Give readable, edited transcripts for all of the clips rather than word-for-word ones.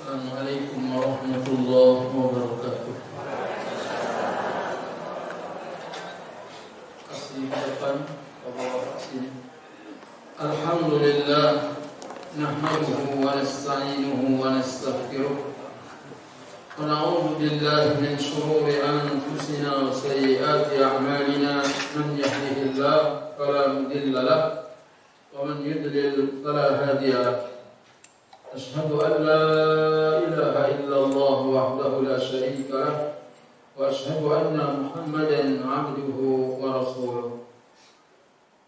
Assalamualaikum warahmatullahi wabarakatuh. Kasih depan Allah sini. Alhamdulillah nahmaduhu wa nasta'inuhu wa nastaghfiruh. Wa na'udzu billahi min shururi anfusina wa sayyiati a'malina. Man yahdihillahu fala mudilla lahu wa man yudlil fala hadiya lahu. أشهد أن لا إله إلا الله وحده لا شريك له وأشهد أن محمدا عبده ورسوله.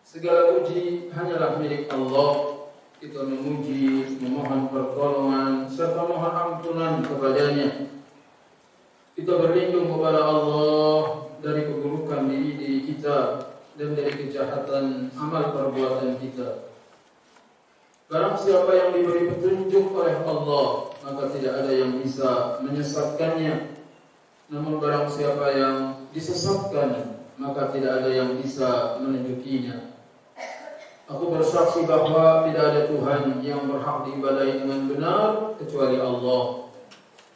Segala puji hanyalah milik Allah. Kita memuji, memohon pertolongan serta mohon ampunan kepadanya. Kita berlindung kepada Allah dari keburukan diri kita dan dari kejahatan amal perbuatan kita. Barang siapa yang diberi petunjuk oleh Allah, maka tidak ada yang bisa menyesatkannya. Namun barang siapa yang disesatkan, maka tidak ada yang bisa menunjukinya. Aku bersaksi bahwa tidak ada Tuhan yang berhak diibadahi dengan benar kecuali Allah,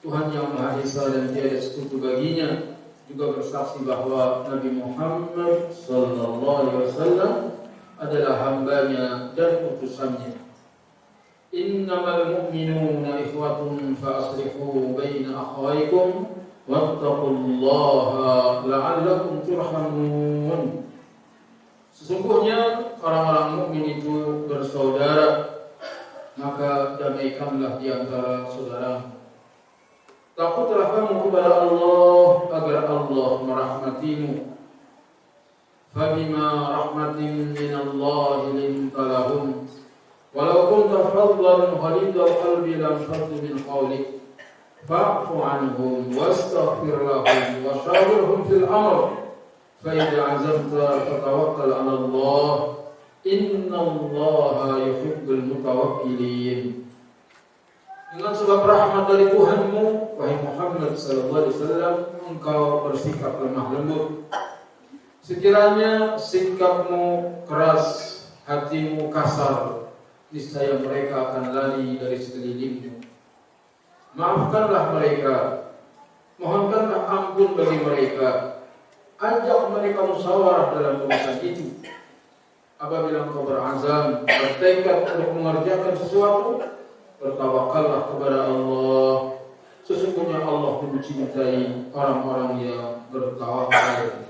Tuhan yang Maha Esa dan tiada sekutu baginya. Juga bersaksi bahwa Nabi Muhammad SAW adalah hambanya dan utusannya. Innamal mu'minuna ikhwatun fa aslihu baina akhawaykum wattaqullaha la'allakum turhamun. Sesungguhnya orang-orang mukmin itu bersaudara, maka damaikanlah di antara saudara. Takutlah kamu kepada Allah agar Allah merahmatimu. Fabima rahmatin minallahi linta lahum. Walau kunta fadlan ghalidhal qalbi lam faddu min qawlik fa'fu anhum wastaghfir lahum wa shawirhum fil amr fa idza 'azamta fatawakkal 'ala Allah innallaha yuhibbul mutawakkilin. Dengan sebab rahmat dari Tuhanmu, wahai Muhammad sallallahu alaihi wasallam, engkau bersikap lemah lembut. Sekiranya sikapmu keras, hatimu kasar, niscaya mereka akan lari dari sekelilingmu. Maafkanlah mereka, mohonkanlah ampun bagi mereka, ajak mereka musyawarah dalam urusan itu. Apabila engkau berazam, bertekad untuk mengerjakan sesuatu, bertawakallah kepada Allah. Sesungguhnya Allah mencintai orang-orang yang bertawakal.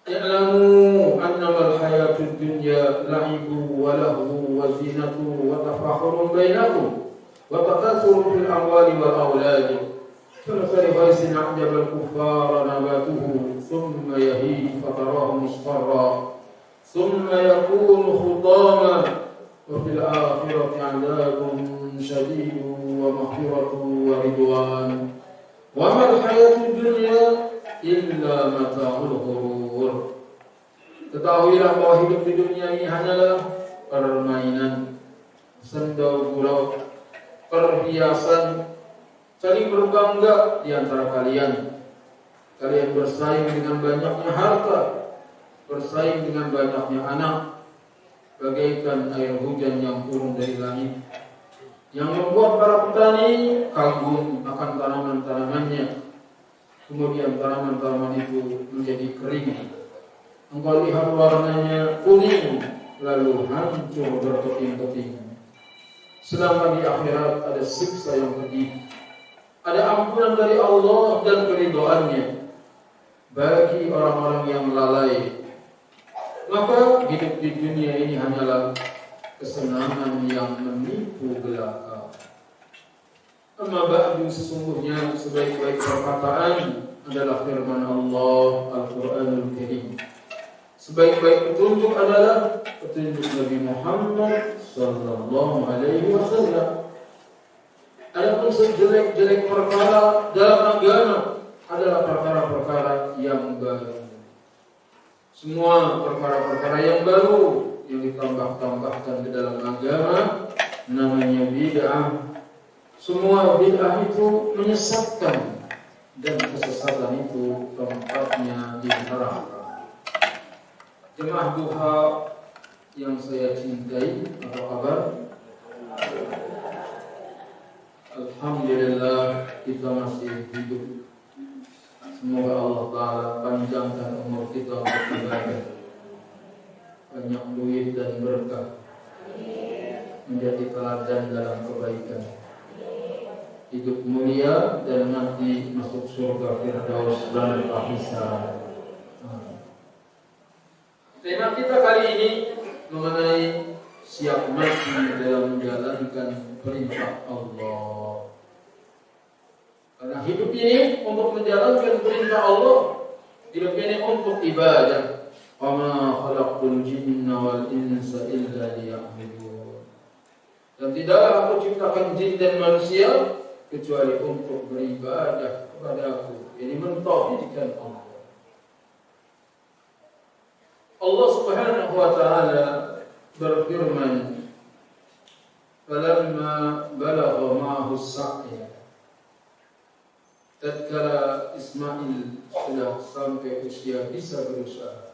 I'lamu annamal hayatud dunya la'ibu wa lahu wa zinatu wa tafakhurun bainakum wa takatsuru fil amwali wal auladi kamathali ghaythin a'jaba al-kuffara nabatuhu thumma yahiju fatarahu musfarra thumma yakunu khutama wa fil akhirati 'adabun shadidun wa maghfiratun wa ridwan wa mal hayatud dunya illa mata'ul ghurur. Ketahuilah bahwa hidup di dunia ini hanyalah permainan, senda gurau, perhiasan, saling berbangga di antara kalian. Kalian bersaing dengan banyaknya harta, bersaing dengan banyaknya anak, bagaikan air hujan yang turun dari langit, yang membuat para petani kagum akan tanaman-tanamannya. Kemudian tanaman-tanaman itu menjadi kering. Engkau lihat warnanya kuning, lalu hancur berkeping-keping. Sedangkan di akhirat ada siksa yang pedih. Ada ampunan dari Allah dan keridhaannya bagi orang-orang yang lalai. Maka hidup di dunia ini hanyalah kesenangan yang menipu belaka. Amma ba'du, sesungguhnya sebaik-baik perkataan adalah firman Allah Al-Quranul Karim. Sebaik-baik petunjuk adalah petunjuk Nabi Muhammad sallallahu alaihi wasallam. Adapun sejelek-jelek perkara dalam agama adalah perkara-perkara yang baru. Semua perkara-perkara yang baru yang ditambah-tambahkan ke dalam agama namanya bid'ah. Semua bid'ah itu menyesatkan dan kesesatan itu tempatnya di neraka. Jemaah duha yang saya cintai, apa kabar? Alhamdulillah kita masih hidup. Semoga Allah Ta'ala panjangkan umur kita untuk ibadah, banyak duit dan berkah, menjadi teladan dalam kebaikan, hidup mulia dan nanti masuk surga Firdaus dan Al-Hisab. Tema kita kali ini mengenai siap mati dalam menjalankan perintah Allah. Karena hidup ini untuk menjalankan perintah Allah, hidup ini untuk ibadah. Wa ma khalaqtul jinna wal insa illa liya'budun. Dan tidaklah aku ciptakan jin dan manusia kecuali untuk beribadah kepada Aku. Ini mentauhidkan Allah. Allah Subhanahu wa taala berfirman, "Falamma balagha ma'ahu as-sa'ya." Tatkala Ismail sudah sampai usia bisa berusaha.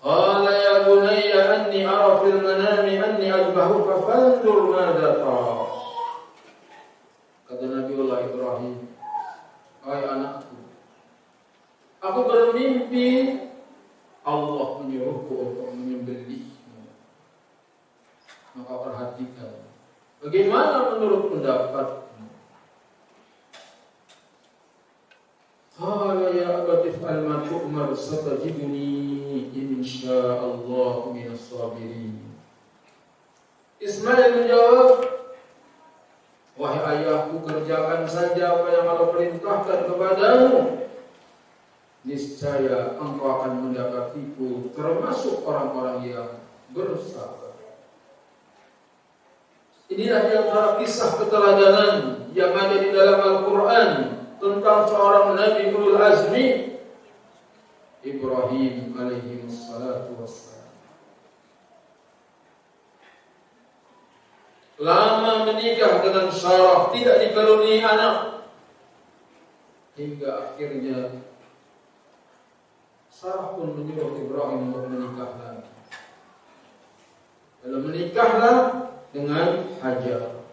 Qala ya bunayya anni ara fil manami anni adbahuka fanzur madza tara. Kata Nabiullah Ibrahim, "Hai anakku, aku bermimpi Allah menyuruhku untuk menyembelihmu. Maka perhatikan, bagaimana menurut pendapatmu?" Qala ya abati fa'al ma tu'mar satajiduni insyaallah minas sabirin. Ismail menjawab, "Wahai ayahku, kerjakan saja apa yang Allah perintahkan kepadamu. Niscaya engkau akan mendapatiku termasuk orang-orang yang bersabar." Inilah di antara kisah keteladanan yang ada di dalam Al-Quran tentang seorang Nabi Ulul Azmi, Ibrahim alaihi wassalatu wassalam. Lama menikah dengan Sarah, tidak dikaruniai anak, hingga akhirnya Sarah pun menyuruh Ibrahim untuk menikah lagi. Lalu menikahlah dengan Hajar.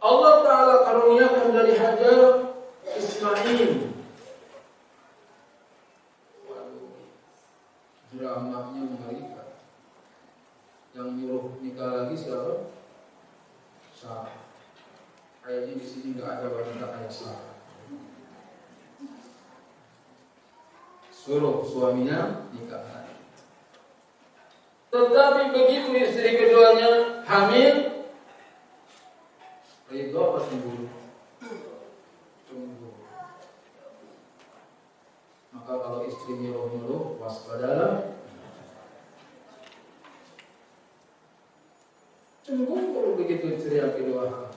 Allah Ta'ala karuniakan dari Hajar Ismail. Waduh, dramanya mengerikan. Yang nyuruh nikah lagi siapa? Sarah. Kayaknya di sini nggak ada wanita kayak Sarah. Suruh suaminya nikah lagi. Tetapi begitu istri keduanya hamil, ridho apa cemburu? Cemburu. Maka kalau istri nyuruh-nyuruh, waspadalah. Cemburu begitu istri yang kedua.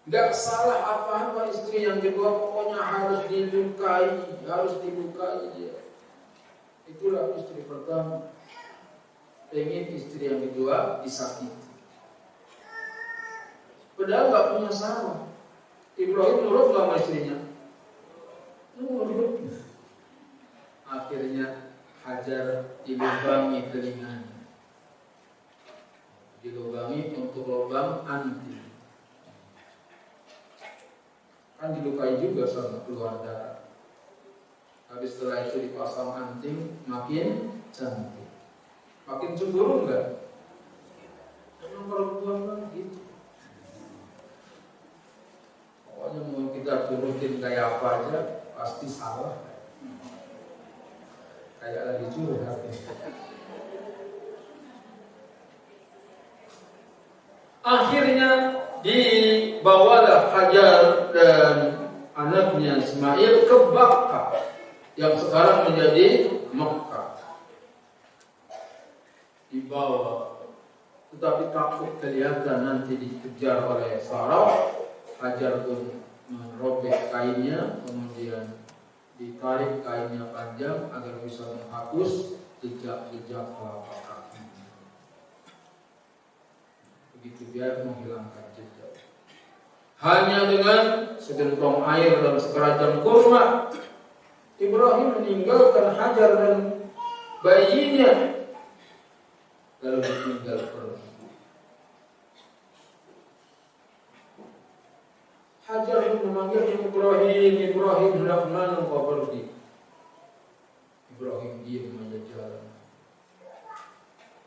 Gak salah apa-apa istri yang kedua, pokoknya harus dilukai dia. Itulah istri pertama. Pengen istri yang kedua disakiti. Padahal gak punya salah. Ibrahim nurut sama istrinya. Nurut. Akhirnya Hajar dilubangi telinganya. Dilubangi untuk lubang anti. Kan dilukai juga sama keluar darah. Habis setelah itu dipasang anting, makin cantik. Makin cemburu enggak? Emang perempuan kan gitu. Pokoknya mau kita turutin kayak apa aja, pasti salah. Kayak lagi curhat. Akhirnya dibawalah Hajar dan anaknya Ismail ke Bakkah yang sekarang menjadi Mekkah. Dibawa, tetapi takut kelihatan nanti dikejar oleh Sarah. Hajar pun merobek kainnya, kemudian ditarik kainnya panjang agar bisa menghapus jejak-jejak telapak kaki. Begitu biar menghilangkan jejak. Hanya dengan segentong air dan sekerajang kurma, Ibrahim meninggalkan Hajar dan bayinya. lalu ditinggal pergi. Hajar pun memanggil Ibrahim, Ibrahim hendak mana kau pergi? Ibrahim diam aja jalan.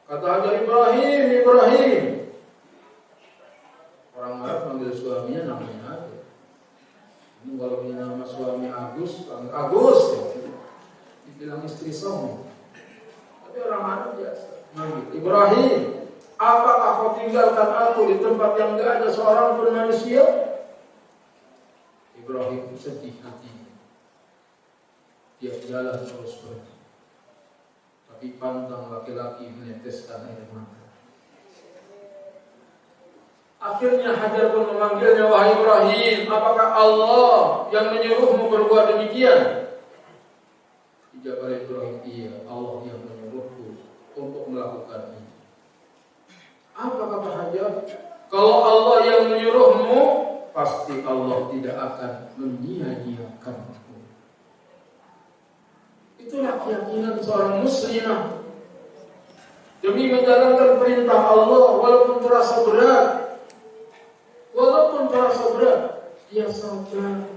Kata Hajar, Ibrahim, Ibrahim. Orang Arab manggil suaminya namanya aja. Ini kalau punya nama suami Agus, panggil Agus. Dibilang istri suami. Tapi orang Arab biasa manggil Ibrahim. Apakah kau tinggalkan aku di tempat yang tidak ada seorang pun manusia? Ibrahim sedih hatinya. Dia jalan terus pergi. Tapi pantang laki-laki meneteskan air mata. Akhirnya Hajar pun memanggilnya, wahai Ibrahim, apakah Allah yang menyuruhmu berbuat demikian? Dijawab oleh Ibrahim, iya, Allah yang menyuruhku untuk melakukan ini. Apa kata Hajar? Kalau Allah yang menyuruhmu, pasti Allah tidak akan menyia-nyiakanmu. Itulah keyakinan seorang muslimah. Demi menjalankan perintah Allah, walaupun terasa berat, dia sabar.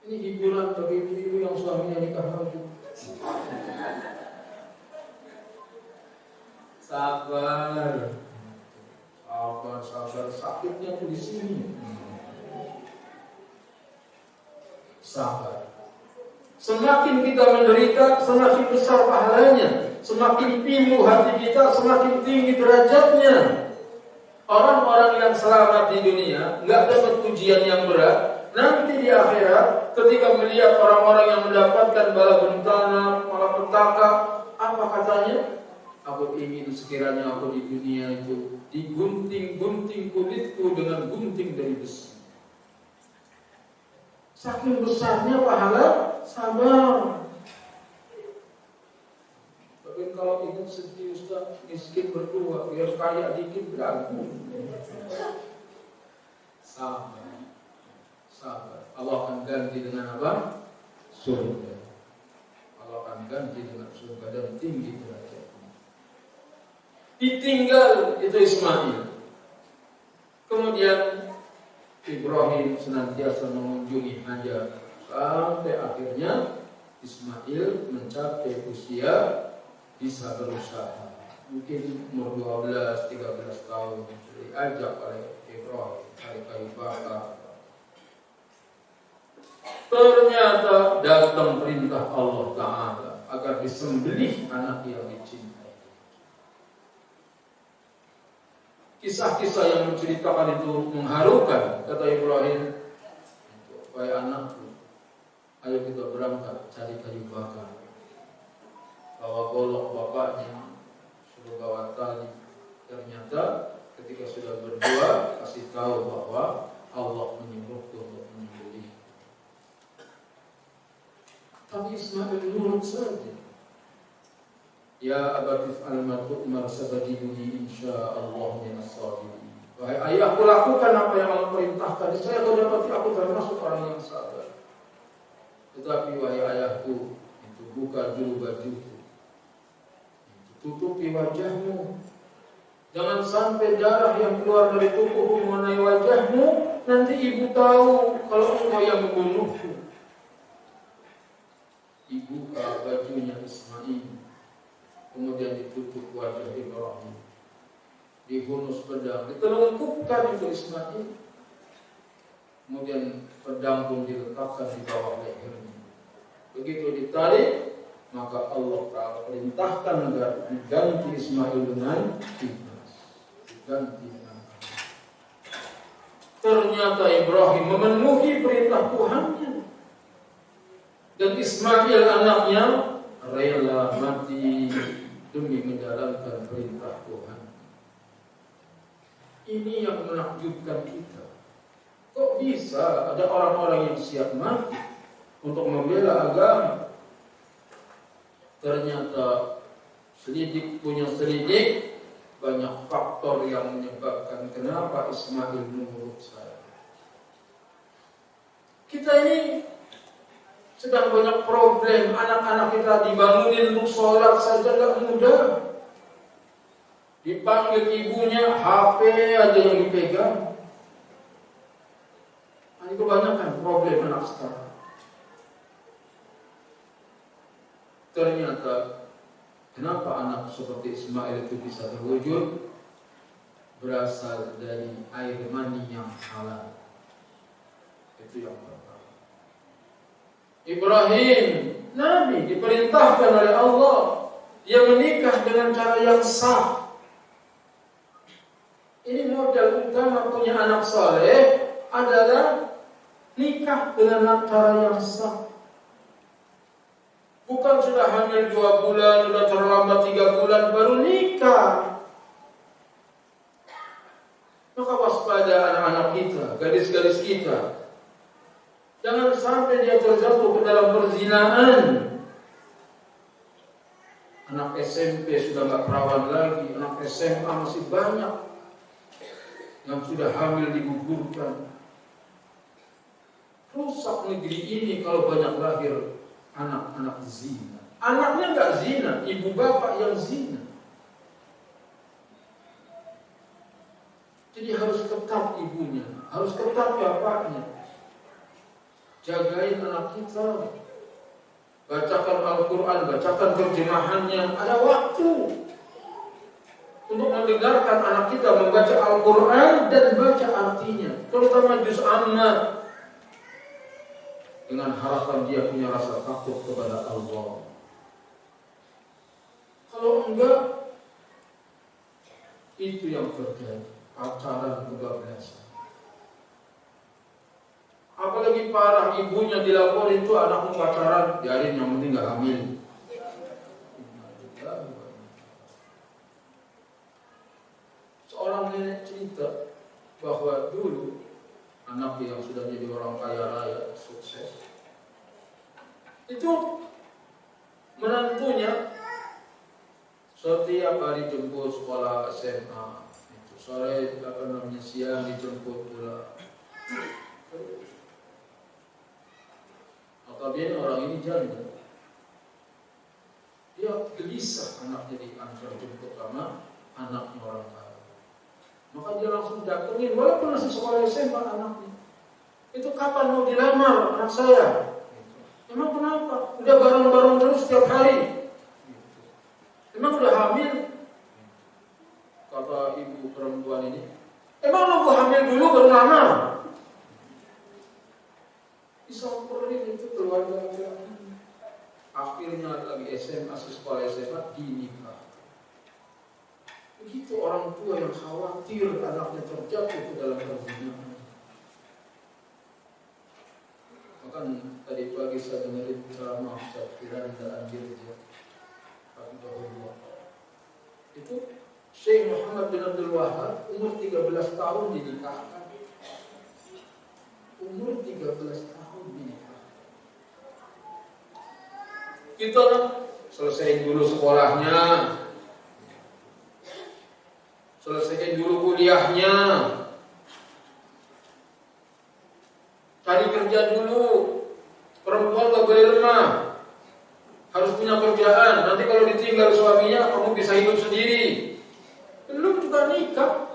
Ini hiburan bagi ibu-ibu yang suaminya nikah lagi. Sabar. Sakitnya tuh di sini. Sabar. Semakin kita menderita, semakin besar pahalanya. Semakin pilu hati kita, semakin tinggi derajatnya. Orang-orang yang selamat di dunia nggak dapat ujian yang berat. Nanti di akhirat, ketika melihat orang-orang yang mendapatkan bala bentana, malapetaka, apa katanya? Aku ingin sekiranya aku di dunia itu digunting-gunting kulitku dengan gunting dari besi. Saking besarnya pahala sabar. Tapi kalau ingin sedih Ustaz, miskin berdua, biar kaya dikit beragu. Sabar. Allah akan ganti dengan apa? Surga. Allah akan ganti dengan surga dan tinggi derajatnya. Ditinggal itu Ismail. Kemudian Ibrahim senantiasa mengunjungi Hajar sampai akhirnya Ismail mencapai usia bisa berusaha. Mungkin umur 12-13 tahun diajak oleh Ibrahim cari kayu bakar. Ternyata datang perintah Allah Ta'ala agar disembelih anak yang dicintai. Kisah-kisah yang menceritakan itu mengharukan. Kata Ibrahim, wahai anakku, ayo kita berangkat cari kayu bakar. Bawa golok bapaknya, suruh bawa tali. Ternyata ketika sudah berdua, kasih tahu bahwa Allah menyuruhku untuk menyembelih. Tapi Ismail nurut saja. Ya abatif al-ma tu'mar sabajibuni insya'Allah minas sabirin. Wahai ayahku, lakukan apa yang Allah perintahkan. Saya kau dapati aku termasuk orang yang sabar. Tetapi wahai ayahku, itu buka dulu bajuku, tutupi wajahmu. Jangan sampai darah yang keluar dari tubuhmu mengenai wajahmu. Nanti ibu tahu kalau engkau yang membunuhku. Dibuka bajunya Ismail, kemudian ditutup wajah Ibrahim, dihunus pedang, ditelungkupkan itu Ismail. Kemudian pedang pun diletakkan di bawah lehernya. Begitu ditarik, maka Allah Ta'ala perintahkan agar diganti Ismail dengan Iblis. Diganti dengan Ternyata Ibrahim memenuhi perintah Tuhannya. Dan Ismail anaknya rela mati demi menjalankan perintah Tuhan. Ini yang menakjubkan kita. Kok bisa ada orang-orang yang siap mati untuk membela agama? Ternyata selidik punya selidik, banyak faktor yang menyebabkan kenapa Ismail menurut saya. Kita ini Sedang banyak problem, anak-anak kita dibangunin untuk sholat saja tidak mudah. Dipanggil ibunya, HP aja yang dipegang. Ini kebanyakan problem anak sekarang. Ternyata, kenapa anak seperti Ismail itu bisa terwujud? Berasal dari air mani yang halal. Itu yang pertama. Ibrahim, Nabi, diperintahkan oleh Allah. Dia menikah dengan cara yang sah. Ini modal utama punya anak saleh adalah nikah dengan cara yang sah. Bukan sudah hamil 2 bulan, sudah terlambat 3 bulan baru nikah. Maka waspada anak-anak kita, gadis-gadis kita. Jangan sampai dia terjatuh ke dalam perzinaan. Anak SMP sudah nggak perawan lagi, anak SMA masih banyak yang sudah hamil digugurkan. Rusak negeri ini kalau banyak lahir anak-anak zina. Anaknya nggak zina, ibu bapak yang zina. Jadi harus ketat ibunya, harus ketat bapaknya. Jagain anak kita. Bacakan Al-Quran, bacakan terjemahannya. Ada waktu untuk mendengarkan anak kita membaca Al-Quran dan baca artinya, terutama juz amma, dengan harapan dia punya rasa takut kepada Allah. Kalau enggak, itu yang terjadi, pacaran kebablasan. Apalagi parah, ibunya dilaporin itu anakmu pacaran, biarin yang penting gak hamil. Seorang nenek cerita bahwa dulu anak yang sudah jadi orang kaya raya, sukses, itu menantunya setiap hari jemput sekolah SMA, itu sore siang dijemput pula. Tapi orang ini janda, dia gelisah anaknya diantar jemput sama anaknya orang kaya. Maka dia langsung datengin, walaupun masih sekolah SMA anaknya. Itu kapan mau dilamar anak saya? Emang kenapa? Udah bareng-bareng terus setiap hari. Emang udah hamil? Kata ibu perempuan ini, emang nunggu hamil dulu baru lamar? Disamperin itu keluarga laki-laki. Akhirnya lagi SMA, sekolah SMA dinikah. Begitu orang tua yang khawatir anaknya terjatuh ke dalam perzinahan. Maka tadi pagi saya dengerin ceramah Ustaz Firanda Andirja, itu Syekh Muhammad bin Abdul Wahab umur 13 tahun dinikahkan. Umur 13 tahun dinikah. Kita selesaiin dulu sekolahnya, selesaiin dulu kuliahnya, cari kerja dulu. Perempuan gak boleh lemah, harus punya kerjaan. Nanti kalau ditinggal suaminya, kamu bisa hidup sendiri. Belum juga nikah,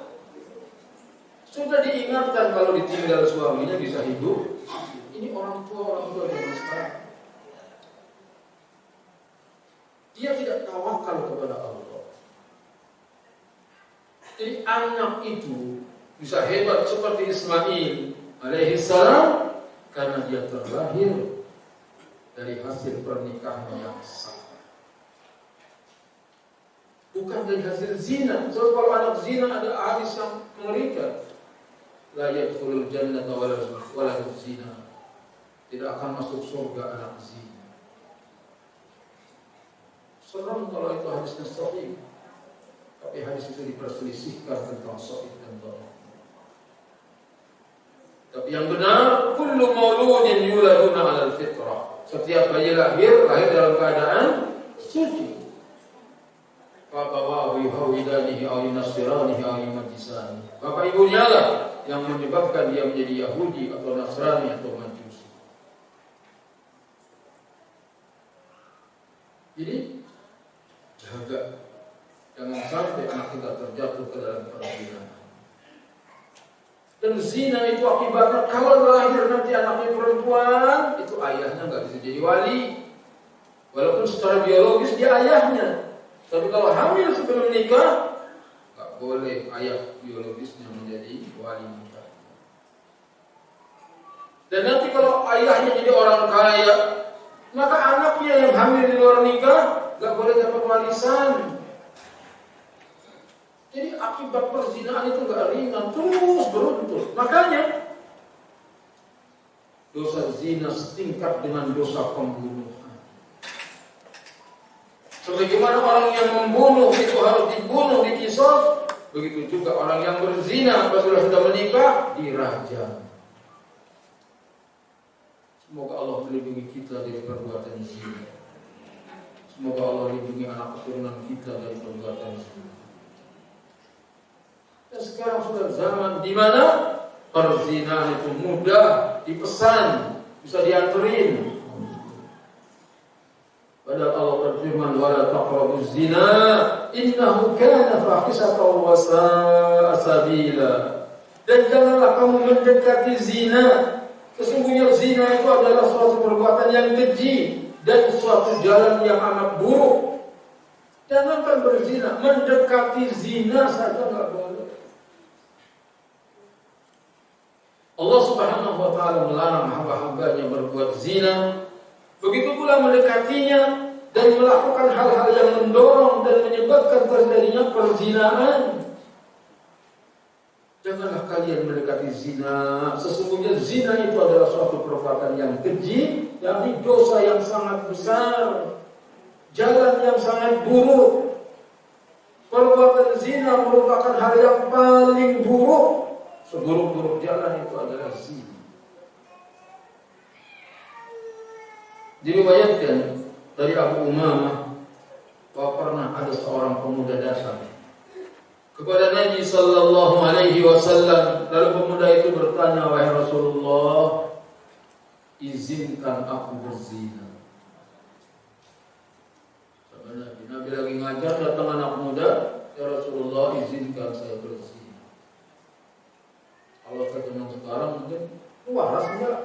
sudah diingatkan kalau ditinggal suaminya bisa hidup. Ini orang tua zaman sekarang. Dia tidak tawakal kepada Allah. Jadi anak itu bisa hebat seperti Ismail alaihi salam karena dia terlahir dari hasil pernikahan yang sah. Bukan dari hasil zina. Sebab kalau anak zina ada hadis yang mengerikan. La yadkhulul jannata walad zina. Tidak akan masuk surga anak zina. Serem kalau itu hadisnya sahih. Tapi hadis itu diperselisihkan tentang sahih dan dhaif. Tapi yang benar, kullu mauludin yuladuna 'alal fitrah. Setiap bayi lahir dalam keadaan suci. Fabawahu yuhawidanihi aw yunasiranihi aw yumajisani. Bapak ibunya lah yang menyebabkan dia menjadi Yahudi atau Nasrani atau Majusi. sampai anak kita terjatuh ke dalam perzinahan. Dan zina itu akibatnya kalau lahir nanti anaknya perempuan, itu ayahnya nggak bisa jadi wali. Walaupun secara biologis dia ayahnya, tapi kalau hamil sebelum nikah, nggak boleh ayah biologisnya menjadi wali nikah. Dan nanti kalau ayahnya jadi orang kaya, maka anaknya yang hamil di luar nikah nggak boleh dapat warisan. Jadi akibat perzinahan itu nggak ringan, terus beruntun. Makanya dosa zina setingkat dengan dosa pembunuhan. Sebagaimana orang yang membunuh itu harus dibunuh, dikisos, begitu juga orang yang berzina apabila sudah menikah dirajam. Semoga Allah melindungi kita dari perbuatan zina. Semoga Allah melindungi anak keturunan kita dari perbuatan zina. Dan sekarang sudah zaman di mana perzinahan itu mudah dipesan, bisa dianterin. Padahal Allah berfirman, "Wala taqrabuz zina, innahu kana fahisatan wa sa'a sabila." Dan janganlah kamu mendekati zina. Sesungguhnya zina itu adalah suatu perbuatan yang keji dan suatu jalan yang amat buruk. Jangankan berzina, mendekati zina saja enggak boleh. Allah Subhanahu wa taala melarang hamba-hambanya berbuat zina. Begitu pula mendekatinya dan melakukan hal-hal yang mendorong dan menyebabkan terjadinya perzinahan. Janganlah kalian mendekati zina. Sesungguhnya zina itu adalah suatu perbuatan yang keji, yakni dosa yang sangat besar, jalan yang sangat buruk. Perbuatan zina merupakan hal yang paling buruk. Seburuk-buruk jalan itu adalah zina. Diriwayatkan dari Abu Umamah bahwa pernah ada seorang pemuda datang kepada Nabi sallallahu alaihi wasallam, lalu pemuda itu bertanya, "Wahai Rasulullah, izinkan aku berzina." Nabi lagi ngajar, datang anak muda, "Ya Rasulullah, izinkan saya berzina." Kalau saya tenang sekarang mungkin waras enggak?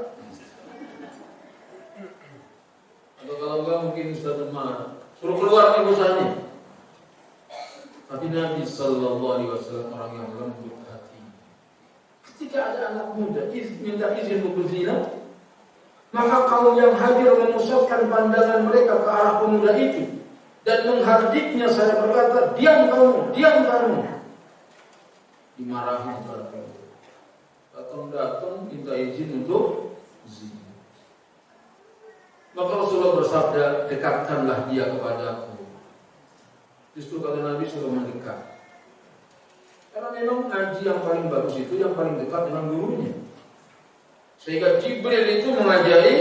Atau kalau enggak mungkin Ustaz marah, suruh keluar nih bosanya. Tapi Nabi sallallahu alaihi wasallam orang yang lembut hati. Ketika ada anak muda minta izin untuk berzina, maka kaum yang hadir memusatkan pandangan mereka ke arah pemuda itu dan menghardiknya. Saya berkata, "Diam kamu, diam kamu." Dimarahi mereka. Datang minta izin untuk zina. Maka Rasulullah bersabda, "Dekatkanlah dia kepadaku." Justru kata Nabi suruh mendekat. Karena memang ngaji yang paling bagus itu yang paling dekat dengan gurunya. Sehingga Jibril itu mengajari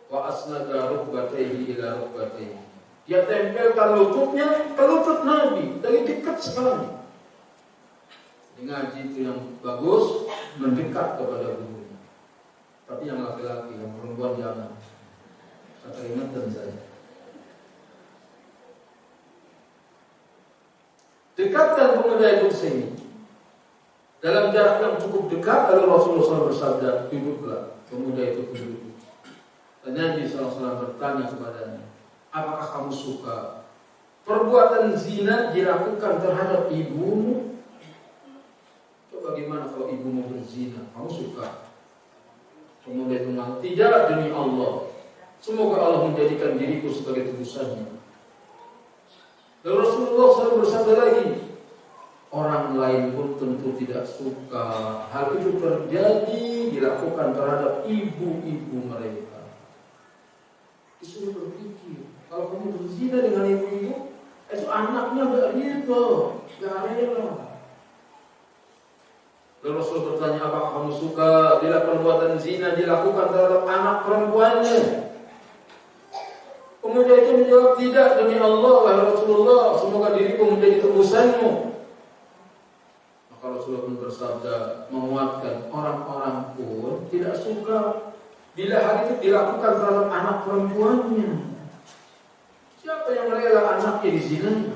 wa asnada rukbatayhi ila rukbatayhi. Dia tempelkan lututnya ke lutut Nabi dari dekat sekali. Ngaji itu yang bagus mendekat kepada gurunya. Tapi yang laki-laki, yang perempuan jangan. Saya ingatkan saya. Dekatkan pemuda itu sini. Dalam jarak yang cukup dekat, lalu Rasulullah SAW bersabda, "Duduklah." Pemuda itu duduk. Dan Nabi SAW bertanya kepadanya, "Apakah kamu suka perbuatan zina dilakukan terhadap ibumu? Bagaimana kalau ibumu berzina? Kamu suka?" Pemuda itu bilang, "Tidak, demi Allah. Semoga Allah menjadikan diriku sebagai tebusannya." Lalu Rasulullah SAW bersabda lagi, "Orang lain pun tentu tidak suka hal itu terjadi dilakukan terhadap ibu-ibu mereka." Disuruh berpikir, kalau kamu berzina dengan ibu-ibu, itu anaknya gak ridho, gak rela. Lalu Rasul bertanya, "Apakah kamu suka bila perbuatan zina dilakukan terhadap anak perempuannya?" Pemuda itu menjawab, "Tidak, demi Allah, wahai Rasulullah, semoga diriku menjadi tebusanmu." Maka Rasulullah pun bersabda, menguatkan, orang-orang pun tidak suka bila hal itu dilakukan terhadap anak perempuannya. Siapa yang rela anaknya dizinai?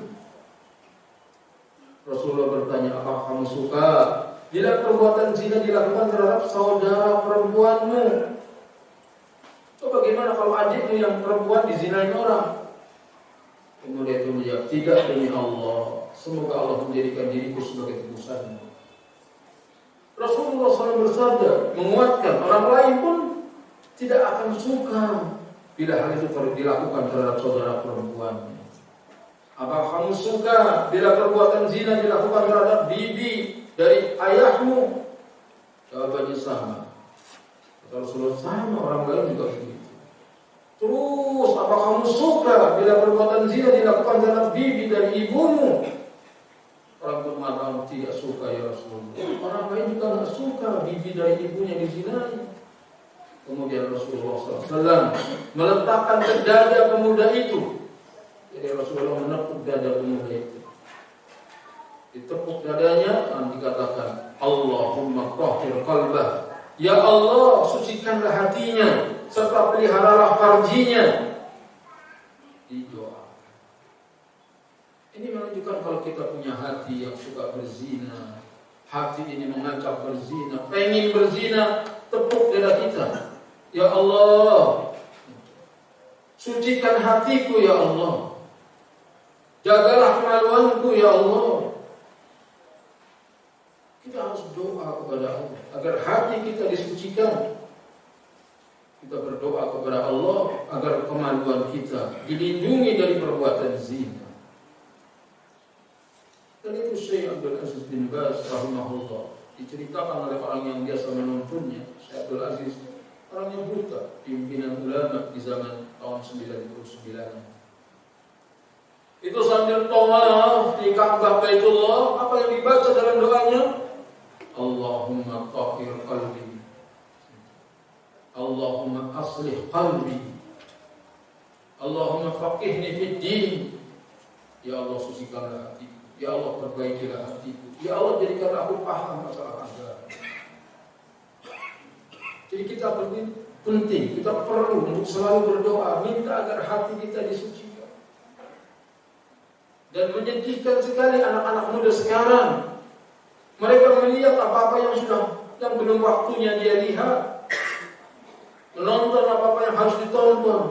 Rasulullah bertanya, apakah kamu suka bila perbuatan zina dilakukan terhadap saudara perempuanmu? So, bagaimana kalau adikmu yang perempuan dizinain orang? Kemudian itu menjawab, tidak demi Allah. Semoga Allah menjadikan diriku sebagai tebusanmu. Rasulullah SAW bersabda, menguatkan orang lain pun tidak akan suka bila hal itu dilakukan terhadap saudara perempuannya. Apakah kamu suka bila perbuatan zina dilakukan terhadap bibi dari ayahmu? Jawabannya sama. Kata Rasulullah, sama, orang lain juga begitu. Terus, apakah kamu suka bila perbuatan zina dilakukan terhadap bibi dari ibumu? Orang pun mengatakan tidak suka ya Rasulullah. Orang lain juga tidak suka bibi dari ibunya dizinai. Kemudian Rasulullah SAW meletakkan ke dada pemuda itu. Jadi Rasulullah menepuk dada pemuda itu. Ditepuk dadanya dan dikatakan, Allahumma tahhir qalbah. Ya Allah, sucikanlah hatinya serta peliharalah farjinya. Didoa. Ini menunjukkan kalau kita punya hati yang suka berzina, hati ini mengajak berzina, pengen berzina, tepuk dada kita. Ya Allah, sucikan hatiku ya Allah. Jagalah kemaluanku ya Allah. Kita harus doa kepada Allah agar hati kita disucikan. Kita berdoa kepada Allah agar kemaluan kita dilindungi dari perbuatan zina. Dan itu Syekh Abdul Aziz bin Baz rahimahullah diceritakan oleh orang yang biasa menontonnya. Syekh Abdul Aziz orang yang buta, pimpinan ulama di zaman tahun 99. Itu sambil tawaf di Ka'bah Baitullah, apa yang dibaca dalam doanya? Allahumma tahhir qalbi, Allahumma aslih qalbi, Allahumma faqihni fid din. Ya Allah, sucikanlah hatiku. Ya Allah, perbaikilah hatiku. Ya Allah, jadikanlah aku paham masalah agama. Jadi kita penting, kita perlu untuk selalu berdoa, minta agar hati kita disucikan. Dan menyedihkan sekali anak-anak muda sekarang. Mereka melihat apa-apa yang belum waktunya dia lihat, menonton apa-apa yang harus ditonton.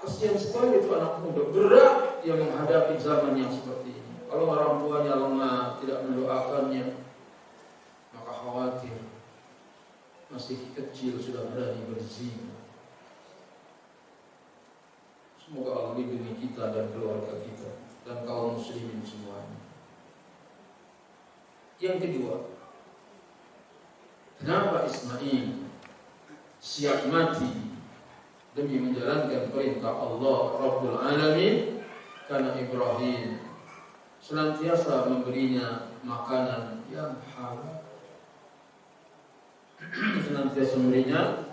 Kasihan sekali itu anak muda, berat yang menghadapi zaman yang seperti ini. Kalau orang tuanya lemah, tidak mendoakannya, maka khawatir masih kecil sudah berani berzina. Semoga Allah lindungi kita dan keluarga kita dan kaum muslimin semuanya. Yang kedua, kenapa Ismail siap mati demi menjalankan perintah Allah Rabbul Alamin? Karena Ibrahim senantiasa memberinya makanan yang halal. Senantiasa memberinya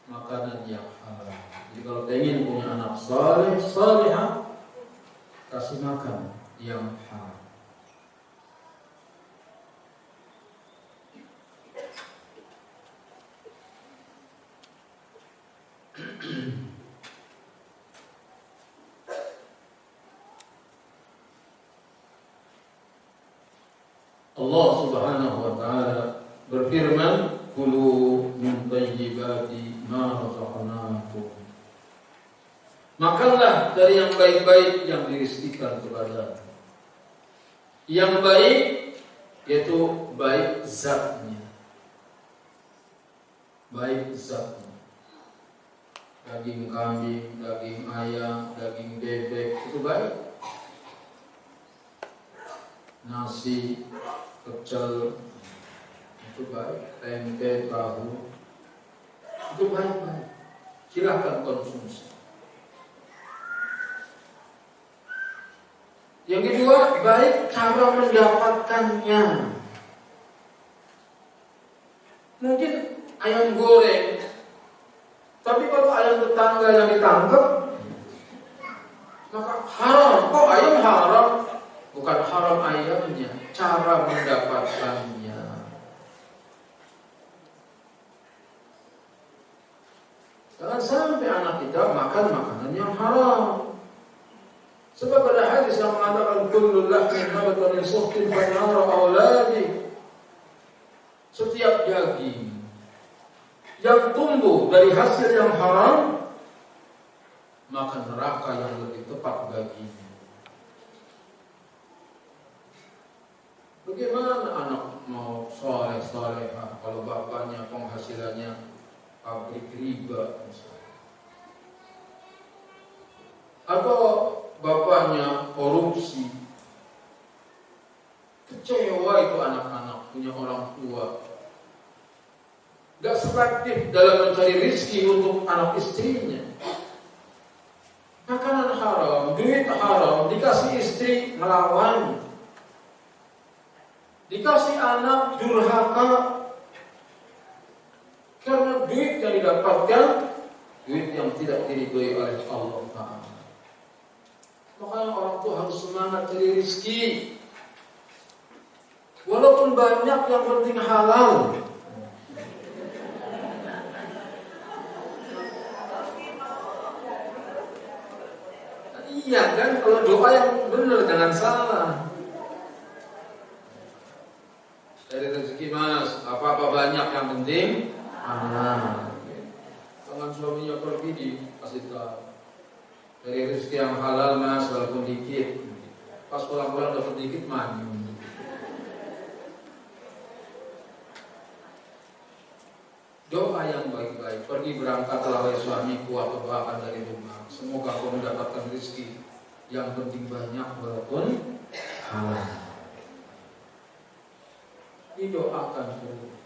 makanan yang halal. Jadi kalau ingin punya anak saleh, salihah, kasih makan yang halal. Allah Subhanahu wa taala berfirman, "Kulu min thayyibati ma razaqnakum." Makanlah dari yang baik-baik yang dirizkikan kepada. Yang baik yaitu baik zatnya. Baik zatnya. Daging kambing, daging ayam, daging bebek itu baik. Nasi, pecel itu baik, tempe, tahu itu baik-baik. Silahkan konsumsi. Yang kedua, baik cara mendapatkannya. Mungkin ayam goreng, tapi kalau ayam tetangga yang ditangkap, maka haram. Kok ayam haram? Bukan haram ayamnya, cara mendapatkannya. Jangan sampai anak kita makan makanan yang haram. Sebab pada hadis yang mengatakan kullu lahmin nabata min suhtin fa nara auladi. Setiap daging yang tumbuh dari hasil yang haram, maka neraka yang lebih tepat baginya. Bagaimana anak mau soleh-solehah kalau bapaknya penghasilannya pabrik riba misalnya, atau bapaknya korupsi? Kecewa itu anak-anak punya orang tua gak selektif dalam mencari rezeki untuk anak istrinya. Makanan haram, duit haram, dikasih istri melawan, dikasih anak durhaka, karena duit yang didapatkan duit yang tidak diridhoi oleh Allah Ta'ala. Makanya orang tua harus semangat cari rezeki, walaupun banyak, yang penting halal. Iya kan, kalau doa yang benar, jangan salah. Dari rezeki mas, apa-apa banyak, yang penting halal. Tangan suaminya pergi dikasih tahu, dari rezeki yang halal mas, walaupun dikit. Pas pulang-pulang dapat dikit maju. Doa yang baik-baik. Pergi berangkatlah wahai suamiku, atau doakan dari rumah. Semoga kau mendapatkan rezeki yang penting banyak walaupun halal. Didoakan terus.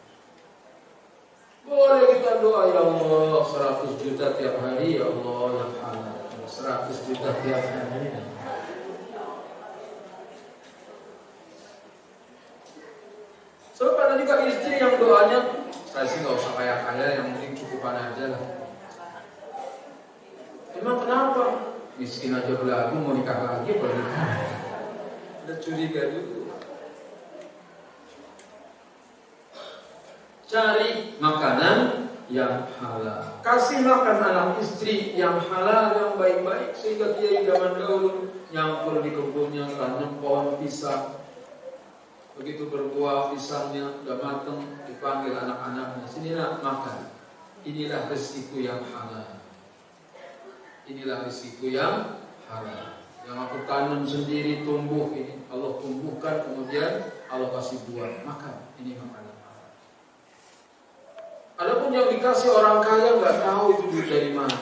Boleh kita doa, ya Allah 100 juta tiap hari, ya Allah yang halal. 100 juta tiap hari. So pada juga istri yang doanya, saya sih nggak usah kaya-kaya, yang penting cukupan aja lah. Emang kenapa? Miskin aja belagu, mau nikah lagi apa nikah? Ada curiga dulu. Cari makanan yang halal. Kasih makan anak istri yang halal, yang baik-baik, sehingga kiai zaman dahulu nyangkul di kebunnya, tanam pohon pisang. Begitu berbuah pisangnya udah matang, dipanggil anak-anaknya, sini nak makan. Inilah rezekiku yang halal. Inilah rezekiku yang halal. Yang aku tanam sendiri, tumbuh ini, Allah tumbuhkan, kemudian Allah kasih buah, makan. Ini makanan halal. Adapun yang dikasih orang kaya nggak tahu itu duit dari mana.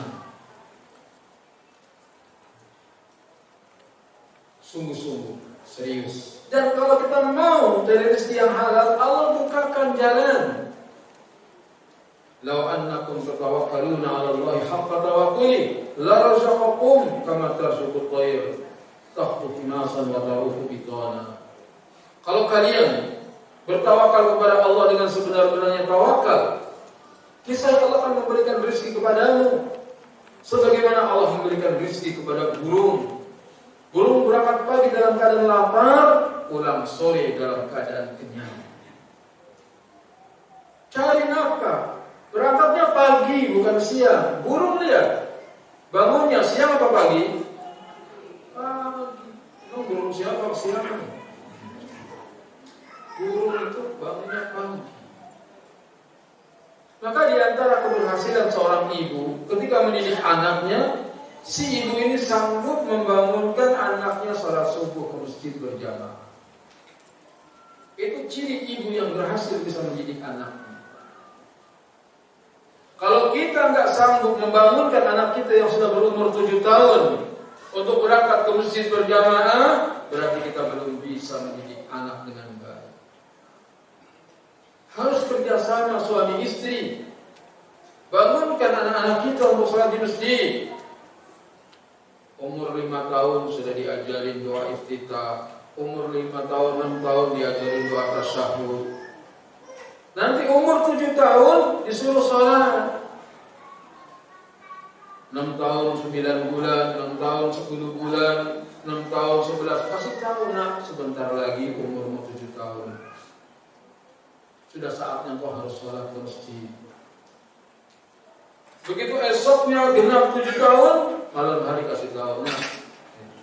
Sungguh-sungguh serius. Dan kalau kita mau dari rezeki yang halal, Allah bukakan jalan. Lau annakum tatawakkaluna 'ala Allahi haqqa tawakkuli la razaqakum kama tarzuqut tayr takhtu khimasan wa taruhu bitana. Kalau kalian bertawakal kepada Allah dengan sebenar-benarnya tawakal, kisah Allah akan memberikan rezeki kepadamu sebagaimana Allah memberikan rezeki kepada burung. Burung berangkat pagi dalam keadaan lapar, pulang sore dalam keadaan kenyang. Cari nafkah. Berangkatnya pagi bukan siang. Burung lihat, bangunnya siang apa pagi? Pagi. Burung siapa siang? Burung itu bangunnya pagi. Maka di antara keberhasilan seorang ibu ketika mendidik anaknya, si ibu ini sanggup membangunkan anaknya salat subuh ke masjid berjamaah. Itu ciri ibu yang berhasil bisa mendidik anaknya. Kalau kita nggak sanggup membangunkan anak kita yang sudah berumur 7 tahun untuk berangkat ke masjid berjamaah, berarti kita belum bisa mendidik anak dengan baik. Harus kerjasama suami istri. Bangunkan anak-anak kita untuk sholat di masjid. Umur 5 tahun sudah diajarin doa iftitah. Umur 5 tahun, 6 tahun diajarin doa tasyahud. Nanti umur 7 tahun disuruh sholat. 6 tahun 9 bulan, 6 tahun 10 bulan, 6 tahun 11. Kasih tahu nak, sebentar lagi umurmu 7 tahun. Sudah saatnya kau harus sholat ke masjid. Begitu esoknya genap 7 tahun, malam hari kasih tahu, nah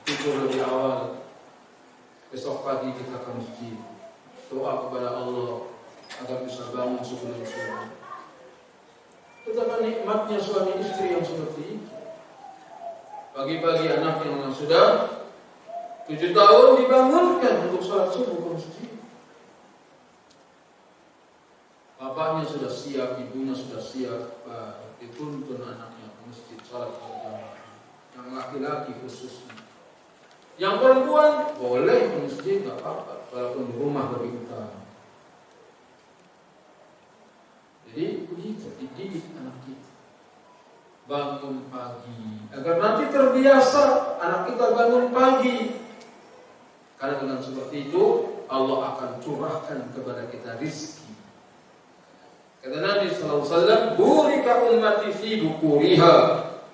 7 tidur lebih awal. Besok pagi kita ke masjid, doa kepada Allah agar bisa bangun sebelum subuh. Betapa nikmatnya suami istri yang seperti itu. Pagi-pagi anak yang sudah 7 tahun dibangunkan untuk sholat subuh ke masjid. Bapaknya sudah siap, ibunya sudah siap, dituntun anaknya ke masjid sholat berjamaah. Yang laki-laki khususnya. Yang perempuan boleh ke masjid, nggak apa-apa, walaupun di rumah lebih utama. Jadi begitu dididik anak kita. Bangun pagi agar nanti terbiasa anak kita bangun pagi. Karena dengan seperti itu Allah akan curahkan kepada kita rizki. Kata Nabi sallallahu alaihi wasallam, "Burika ummati fi bukuriha."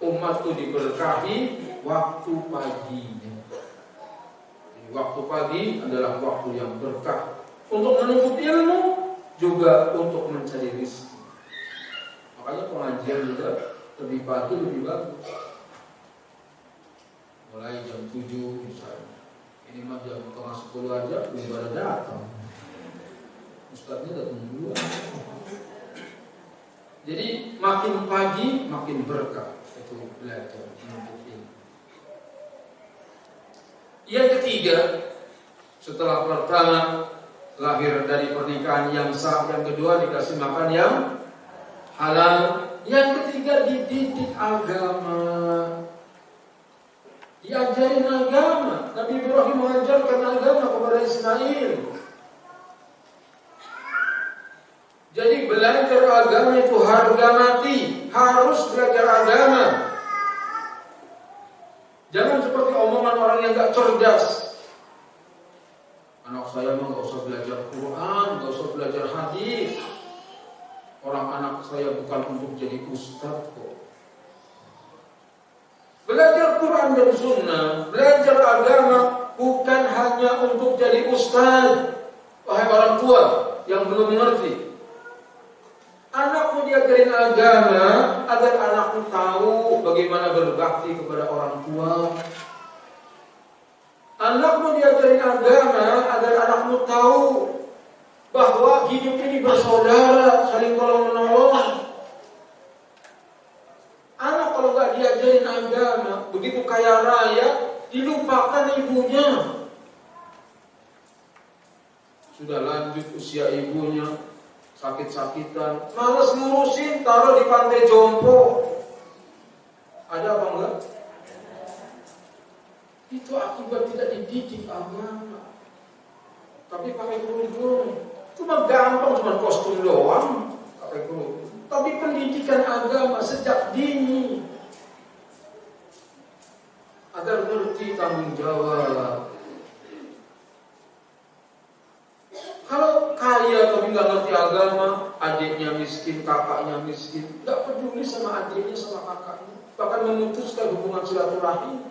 Umatku diberkahi waktu paginya. Jadi, waktu pagi adalah waktu yang berkah untuk menuntut ilmu, juga untuk mencari rizki. Makanya pengajian juga lebih pagi lebih bagus. Mulai jam 7 misalnya. Ini mah jam 9:30 aja belum pada datang. Ustaznya datang duluan. Jadi makin pagi makin berkah itu belajar menuntut ilmu. Yang ketiga, setelah pertama lahir dari pernikahan yang sah, yang kedua dikasih makan yang halal, yang ketiga dididik agama, diajarin agama. Nabi Ibrahim mengajarkan agama kepada Ismail. Jadi belajar agama itu harga mati, harus belajar agama. Jangan seperti omongan orang yang gak cerdas. Anak saya mah gak usah belajar Quran, gak usah belajar hadis. Orang anak saya bukan untuk jadi ustaz kok. Belajar Quran dan Sunnah, belajar agama bukan hanya untuk jadi ustaz. Wahai orang tua yang belum mengerti, anakmu diajarin agama agar anakmu tahu bagaimana berbakti kepada orang tua. Anakmu diajarin agama agar anakmu tahu bahwa hidup ini bersaudara, saling tolong menolong. Anak kalau nggak diajarin agama, begitu kaya raya, dilupakan ibunya. Sudah lanjut usia ibunya, sakit-sakitan, malas ngurusin, taruh di pantai jompo. Ada apa enggak? Itu akibat tidak dididik agama. Tapi pakai kerudung, cuma gampang, cuma kostum doang, pakai kerudung. Tapi pendidikan agama sejak dini, agar ngerti tanggung jawab. Kalau kaya tapi nggak ngerti agama, adiknya miskin, kakaknya miskin, nggak peduli sama adiknya sama kakaknya, bahkan memutuskan hubungan silaturahim.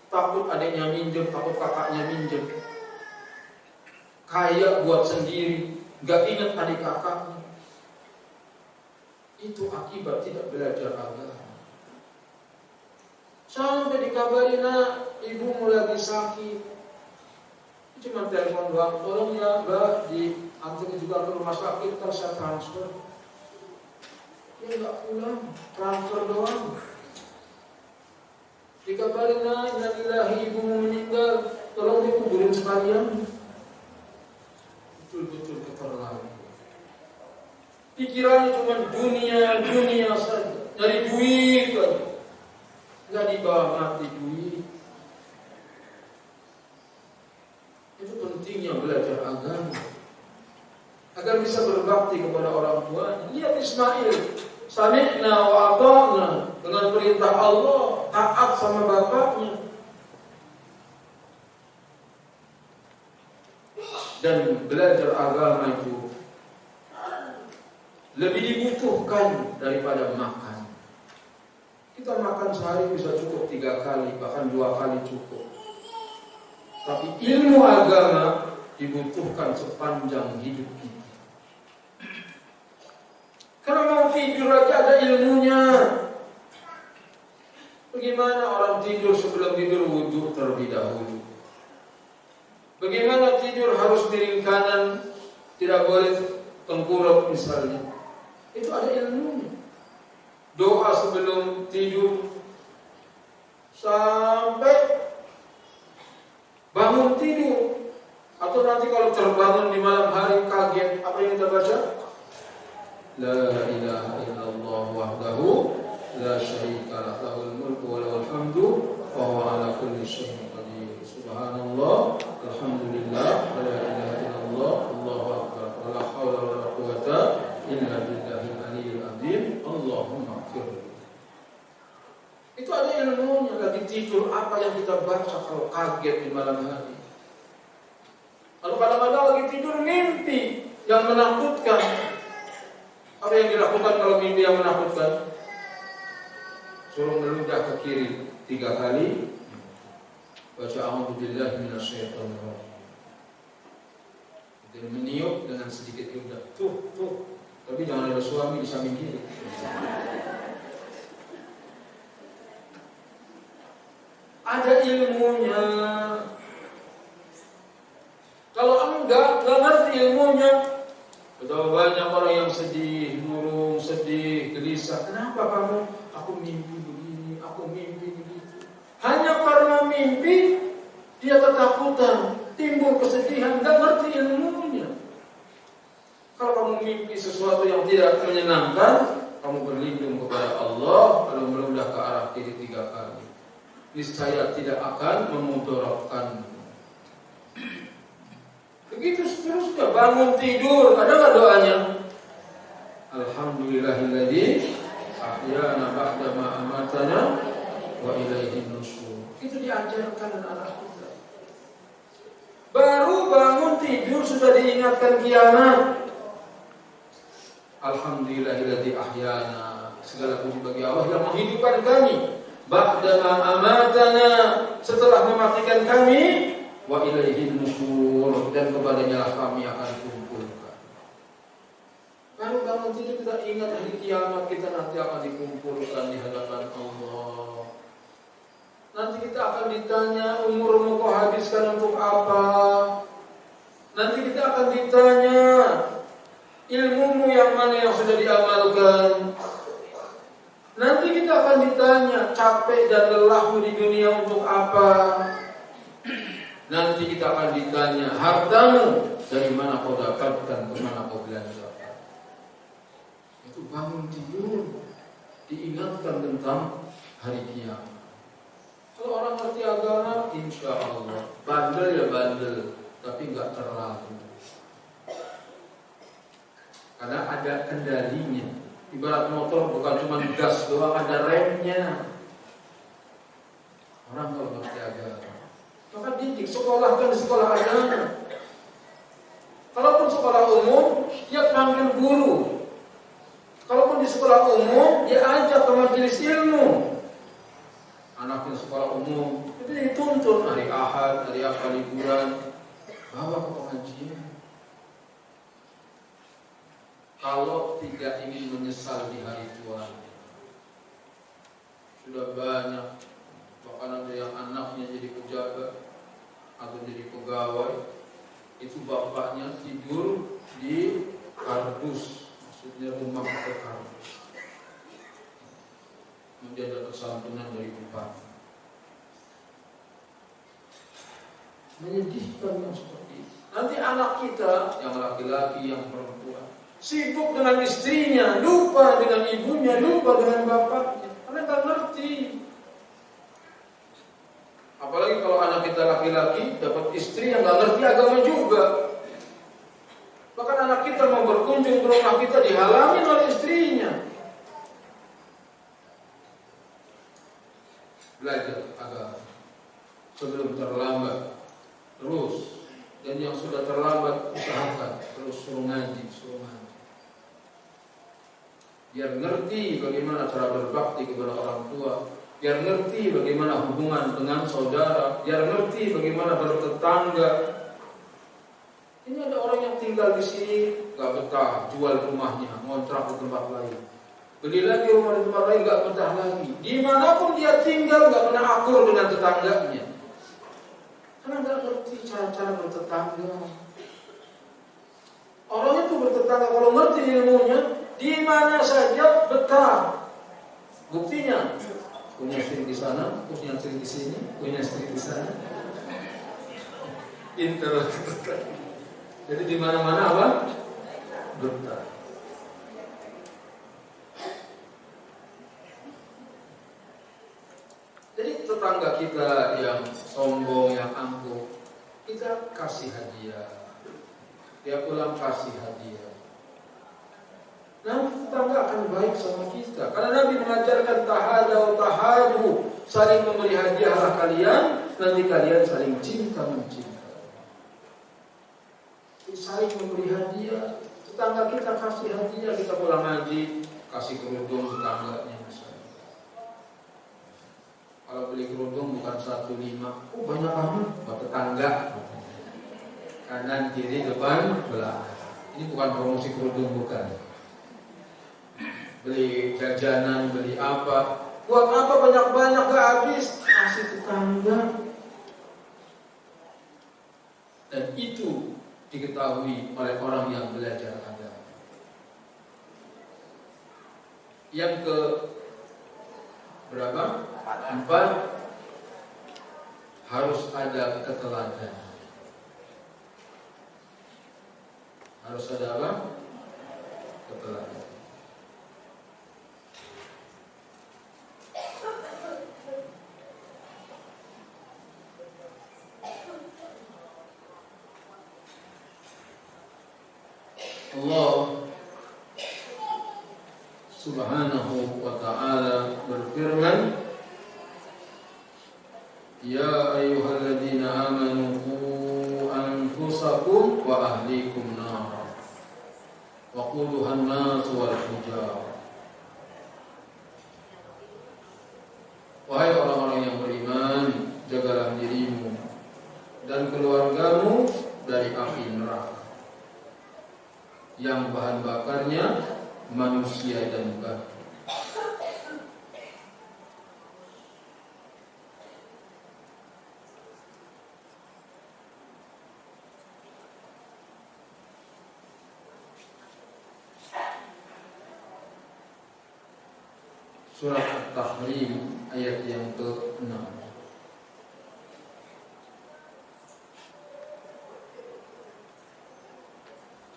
Takut adiknya minjem, takut kakaknya minjem. Kaya buat sendiri, nggak ingat adik kakaknya. Itu akibat tidak belajar agama. Sampai dikabarin, nak, ibumu lagi sakit. Cuma telepon doang, tolong ya mbak diantar juga ke rumah sakit, ntar saya transfer. Dia nggak pulang, transfer doang. Dikabarin, nak, innalillahi, ibumu meninggal, tolong dikuburin sekalian. Betul-betul keterlaluan. Pikirannya cuma dunia saja, nyari duit aja. Nggak dibawa mati duit. Itu pentingnya belajar agama agar bisa berbakti kepada orang tua. Lihat Ismail, sami'na wa ata'na, dengan perintah Allah taat sama bapaknya. Dan belajar agama itu lebih dibutuhkan daripada makan. Kita makan sehari bisa cukup 3 kali, bahkan 2 kali cukup. Tapi ilmu agama dibutuhkan sepanjang hidup kita. Karena mau tidur aja ada ilmunya. Bagaimana orang tidur sebelum tidur wudu terlebih dahulu? Bagaimana tidur harus miring kanan, tidak boleh tengkurap misalnya. Itu ada ilmunya. Doa sebelum tidur sampai bangun tidur, atau nanti kalau terbangun di malam hari kaget, apa yang kita baca? La ilaha illallah wahdahu la syarika lah, lahul mulku wa lahul hamdu wa huwa ala kulli syai'in qadir. Subhanallah, alhamdulillah, la ilaha illallah, Allahu akbar, wa la haula wa la quwwata illa billahil aliyyil azim. Allahumma ighfir. Itu ada ilmunya. Lagi tidur apa yang kita baca kalau kaget di malam hari. Kalau kadang-kadang lagi tidur mimpi yang menakutkan. Apa yang dilakukan kalau mimpi yang menakutkan? Suruh meludah ke kiri 3 kali. Baca a'udzubillahi minasyaitonir rajim. Dan meniup dengan sedikit ludah. Tuh. Tapi jangan ada suami di samping kiri. Ada ilmunya. Kalau enggak ngerti ilmunya, betapa banyak orang yang sedih, murung, sedih, gelisah. Kenapa kamu? Aku mimpi begini, aku mimpi begitu. Hanya karena mimpi, dia ketakutan, timbul kesedihan, enggak ngerti ilmunya. Kalau kamu mimpi sesuatu yang tidak menyenangkan, kamu berlindung kepada Allah, lalu meludah ke arah kiri 3 kali. Niscaya tidak akan memudaratkan. Begitu seterusnya. Bangun tidur, ada nggak doanya? Alhamdulillahilladzi ahyana ba'da ma amatana wa ilaihin nusyur. Itu diajarkan anak kita. Baru bangun tidur sudah diingatkan kiamat. Alhamdulillahilladzi ahyana. Segala puji bagi Allah yang menghidupkan kami. Ba'da ma amatana, setelah mematikan kami, wa ilaihin nusyur, dan kepadanya lah kami akan dikumpulkan. Baru bangun tidur kita ingat hari kiamat kita nanti akan dikumpulkan di hadapan Allah. Nanti kita akan ditanya umurmu kau habiskan untuk apa. Nanti kita akan ditanya ilmumu yang mana yang sudah diamalkan. Nanti kita akan ditanya capek dan lelahmu di dunia untuk apa. Nanti kita akan ditanya hartamu dari mana kau dapatkan, kemana kau belanjakan. Itu bangun tidur diingatkan tentang hari kiamat. Kalau orang ngerti agama, insya Allah bandel ya bandel, tapi nggak terlalu. Karena ada kendalinya. Ibarat motor bukan cuma gas doang, ada remnya. Orang kalau ngerti agama, maka didik, sekolahkan di sekolah agama. Kalaupun sekolah umum, dia panggil guru. Kalaupun di sekolah umum, dia ajak ke majelis ilmu. Anaknya sekolah umum, itu dituntun hari Ahad, hari apa liburan, bawa ke pengajian. Kalau tidak ingin menyesal di hari tua. Sudah banyak, bahkan ada yang anaknya jadi pejabat atau jadi pegawai, itu bapaknya tidur di kardus, maksudnya rumah pakai kardus. Kemudian dapat santunan dari bupati. Menyedihkan yang seperti itu. Nanti anak kita, yang laki-laki, yang perempuan, sibuk dengan istrinya, lupa dengan ibunya, lupa dengan bapaknya. Karena tak ngerti. Apalagi kalau anak kita laki-laki dapat istri yang tak ngerti agama juga. Bahkan anak kita mau berkunjung ke rumah kita dihalangi oleh istrinya. Belajar agama sebelum terlambat. Terus, dan yang sudah terlambat usahakan terus suruh ngaji. Biar ngerti bagaimana cara berbakti kepada orang tua, biar ngerti bagaimana hubungan dengan saudara, biar ngerti bagaimana bertetangga. Ini ada orang yang tinggal di sini nggak betah, jual rumahnya, ngontrak di tempat lain, beli lagi rumah di tempat lain, nggak betah lagi. Dimanapun dia tinggal nggak pernah akur dengan tetangganya. Karena nggak ngerti cara-cara bertetangga. Orang itu bertetangga kalau ngerti ilmunya, di mana saja betah. Buktinya, punya istri di sana, punya istri di sini, punya istri di sana. Pinter. Jadi di mana-mana apa? Betah. Jadi tetangga kita yang sombong, yang angkuh, kita kasih hadiah. Dia pulang kasih hadiah. Nanti tetangga akan baik sama kita. Karena Nabi mengajarkan tahadu, saling memberi hadiahlah kalian, nanti kalian saling cinta mencinta. Saling memberi hadiah. Tetangga kita kasih hadiah, kita pulang ngaji, kasih kerudung tetangganya misalnya. Kalau beli kerudung bukan 1,5, banyak banget buat tetangga. Kanan, kiri, depan, belakang. Ini bukan promosi kerudung, bukan. Beli jajanan, beli apa? Buat apa banyak-banyak gak habis? Kasih tetangga. Dan itu diketahui oleh orang yang belajar agama. Yang ke berapa? 4, harus ada keteladanan. Harus ada apa? Keteladanan. Allah Subhanahu wa ta'ala berfirman, Ya ayyuhalladzina amanu qu anfusakum wa ahlikum nara wa quduhan nas wal hijarah. Wahai orang-orang yang beriman, jagalah dirimu dan keluargamu dari api neraka yang bahan bakarnya manusia dan batu. Surah At-Tahrim ayat yang ke-6.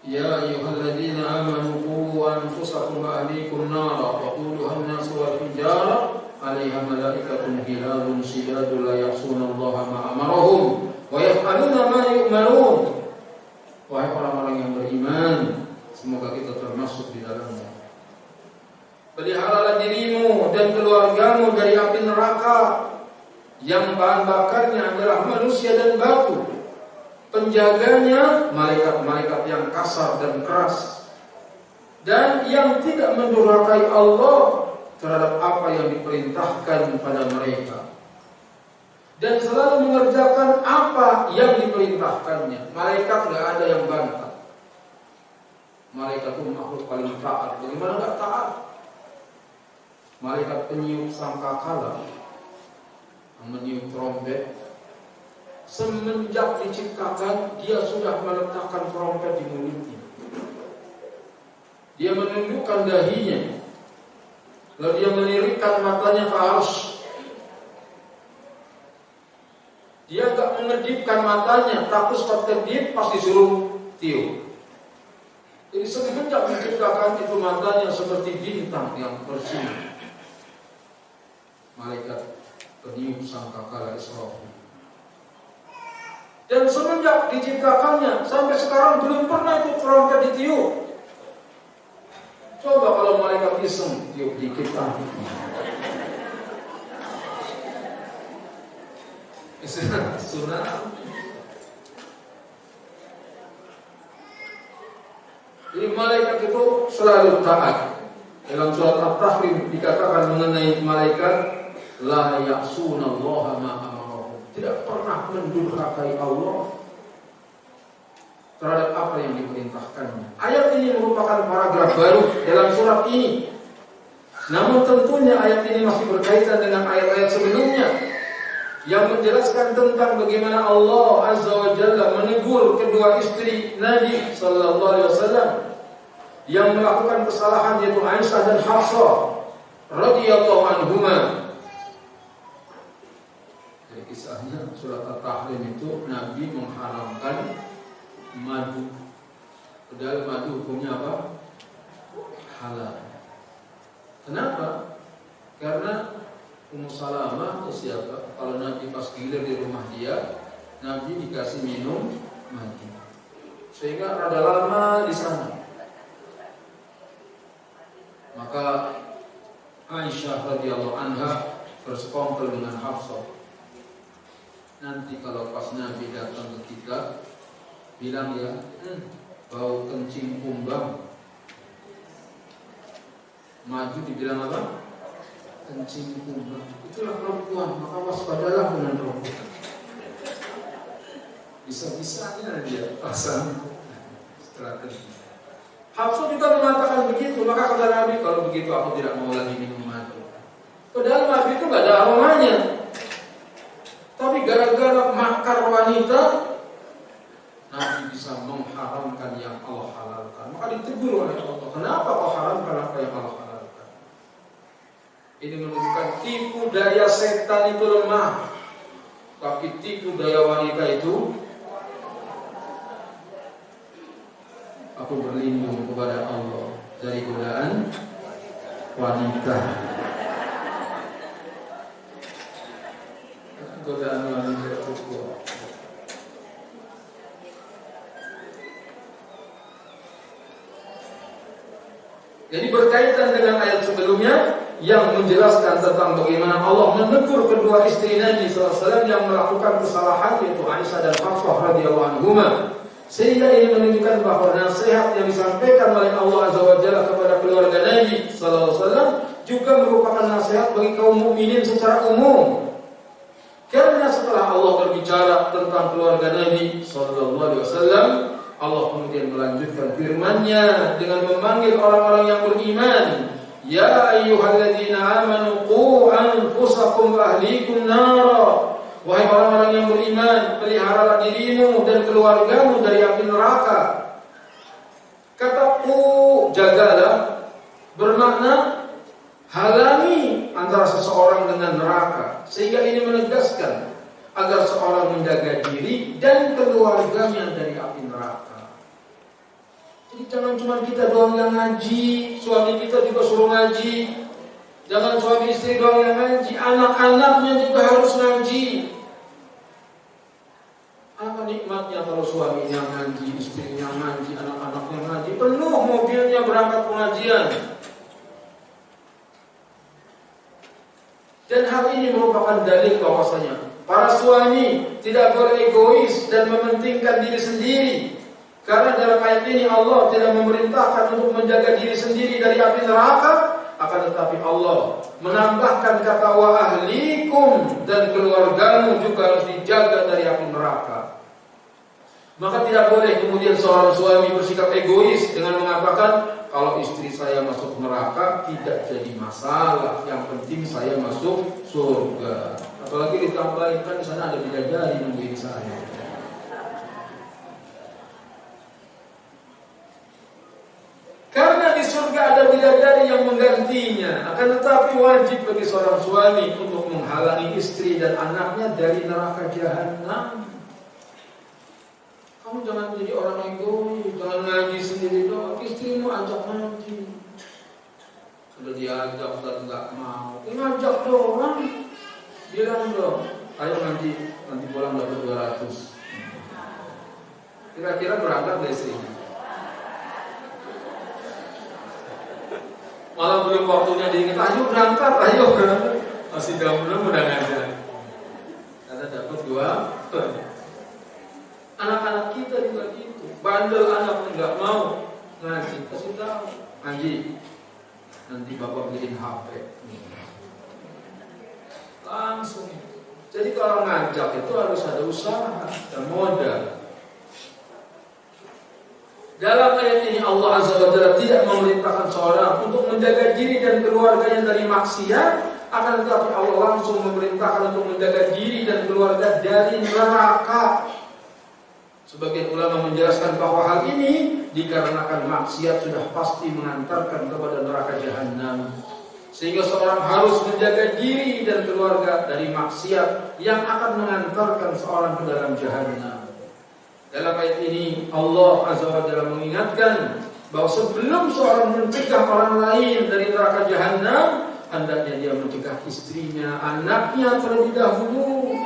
Ya ayyuhalladzina amanu qu anfusakum wa ahlikum nara wa quduha an-nas wal hijarah 'alaiha malaikatun ghiladun shidadun la ya'suna Allaha ma amarahum wa yaf'aluna ma yu'marun. Wahai orang-orang yang beriman, semoga kita termasuk di dalamnya. Peliharalah dirimu dan keluargamu dari api neraka yang bahan bakarnya adalah manusia dan batu. Penjaganya malaikat-malaikat yang kasar dan keras dan yang tidak mendurhakai Allah terhadap apa yang diperintahkan pada mereka dan selalu mengerjakan apa yang diperintahkannya. Malaikat tidak ada yang bantah. Malaikat itu makhluk paling taat. Bagaimana enggak taat? Malaikat peniup sangkakala, meniup trompet, semenjak diciptakan dia sudah meletakkan trompet di mulutnya. Dia menundukkan dahinya, lalu dia melirikkan matanya ke arsy. Dia enggak mengedipkan matanya, takut stop kedip pas disuruh tiup. Jadi semenjak diciptakan itu matanya seperti bintang yang bersinar. Malaikat peniup sangkakala Israfil. Dan semenjak diciptakannya sampai sekarang belum pernah itu trompet ditiup. Coba kalau malaikat iseng tiup dikit tangan. Sunat. Jadi malaikat itu selalu taat. Dalam surat At-Tahrim dikatakan mengenai malaikat, la ya'sunallaha ma amarahum, tidak pernah mendurhakai Allah terhadap apa yang diperintahkannya. Ayat ini merupakan paragraf baru dalam surat ini. Namun tentunya ayat ini masih berkaitan dengan ayat-ayat sebelumnya. yang menjelaskan tentang bagaimana Allah Azza wa Jalla menegur kedua istri Nabi sallallahu alaihi wasallam yang melakukan kesalahan, yaitu Aisyah dan Hafsah radhiyallahu anhuma. Jadi kisahnya surat At-Tahrim itu Nabi mengharamkan madu. Padahal madu hukumnya apa? Halal. Kenapa? Karena Ummu Salamah atau siapa, kalau Nabi pas gilir di rumah dia, Nabi dikasih minum madu, sehingga rada lama di sana. Maka Aisyah radhiyallahu anha bersekongkol dengan Hafsah. Nanti kalau pas Nabi datang ke kita, bilang ya, bau kencing kumbang. Maju dibilang apa? Kencing kumbang. Itulah perempuan, maka waspadalah dengan perempuan. Bisa-bisanya dia pasang strategi. Hafsah juga mengatakan begitu, maka kata Nabi, kalau begitu aku tidak mau lagi minum madu. Padahal madu itu nggak ada aromanya, tapi gara-gara makar wanita, Nabi bisa mengharamkan yang Allah halalkan. Maka ditegur oleh Allah, kenapa kau haramkan apa yang Allah halalkan? Ini menunjukkan tipu daya setan itu lemah, tapi tipu daya wanita itu, aku berlindung kepada Allah dari godaan wanita. Godaan wanita itu kuat. Jadi berkaitan dengan ayat sebelumnya yang menjelaskan tentang bagaimana Allah menegur kedua istri Nabi SAW yang melakukan kesalahan, yaitu Aisyah dan Hafsah radhiyallahu anhuma. Sehingga ini menunjukkan bahwa nasihat yang disampaikan oleh Allah Azza wa Jalla kepada keluarga Nabi sallallahu alaihi wasallam juga merupakan nasihat bagi kaum mukminin secara umum. Karena setelah Allah berbicara tentang keluarga Nabi sallallahu alaihi wasallam, Allah kemudian melanjutkan firman-Nya dengan memanggil orang-orang yang beriman, "Ya ayyuhalladzina amanu qu anfusakum wa ahlikum nara." Wahai orang-orang yang beriman, peliharalah dirimu dan keluargamu dari api neraka. Kata jagalah bermakna halangi antara seseorang dengan neraka. Sehingga ini menegaskan agar seorang menjaga diri dan keluarganya dari api neraka. Jadi jangan cuma kita doang yang ngaji, suami kita juga suruh ngaji. Jangan suami istri doang yang ngaji, anak-anaknya juga harus ngaji. Apa nikmatnya kalau suaminya ngaji, istrinya ngaji, anak-anaknya ngaji, penuh mobilnya berangkat pengajian. Dan hal ini merupakan dalil bahwasanya para suami tidak boleh egois dan mementingkan diri sendiri. Karena dalam ayat ini Allah tidak memerintahkan untuk menjaga diri sendiri dari api neraka. Akan tetapi Allah menambahkan kata wa ahlikum, dan keluargamu juga harus dijaga dari api neraka. Maka tidak boleh kemudian seorang suami bersikap egois dengan mengatakan, kalau istri saya masuk neraka tidak jadi masalah, yang penting saya masuk surga. Apalagi ditambahin, kan di sana ada bidadari nungguin saya. Karena di surga ada bidadari yang menggantinya. Akan tetapi wajib bagi seorang suami untuk menghalangi istri dan anaknya dari neraka jahanam. Kamu jangan menjadi orang egois, jangan ngaji sendiri doang. Istrimu ajak ngaji. Sudah diajak dan nggak mau, ngajak doang. Bilang dong, ayo nanti pulang dapat 200. Kira-kira berangkat deh istrinya. Malah belum waktunya diingat, ayo berangkat. Masih belum udah ngajak. Karena dapat 2. Anak-anak kita juga gitu. Bandel anaknya nggak mau ngaji, kasih tahu ngaji. Nanti bapak beliin HP. Langsung. Jadi kalau ngajak itu harus ada usaha dan modal. Dalam ayat ini Allah Azza wa Jalla tidak memerintahkan seorang untuk menjaga diri dan keluarganya dari maksiat, Akan tetapi Allah langsung memerintahkan untuk menjaga diri dan keluarga dari neraka. Sebagian ulama menjelaskan bahwa hal ini dikarenakan maksiat sudah pasti mengantarkan kepada neraka jahanam. Sehingga seorang harus menjaga diri dan keluarga dari maksiat yang akan mengantarkan seorang ke dalam jahanam. Dalam ayat ini Allah Azza wa Jalla mengingatkan bahwa sebelum seorang mencegah orang lain dari neraka jahanam, hendaknya dia mencegah istrinya, anaknya terlebih dahulu.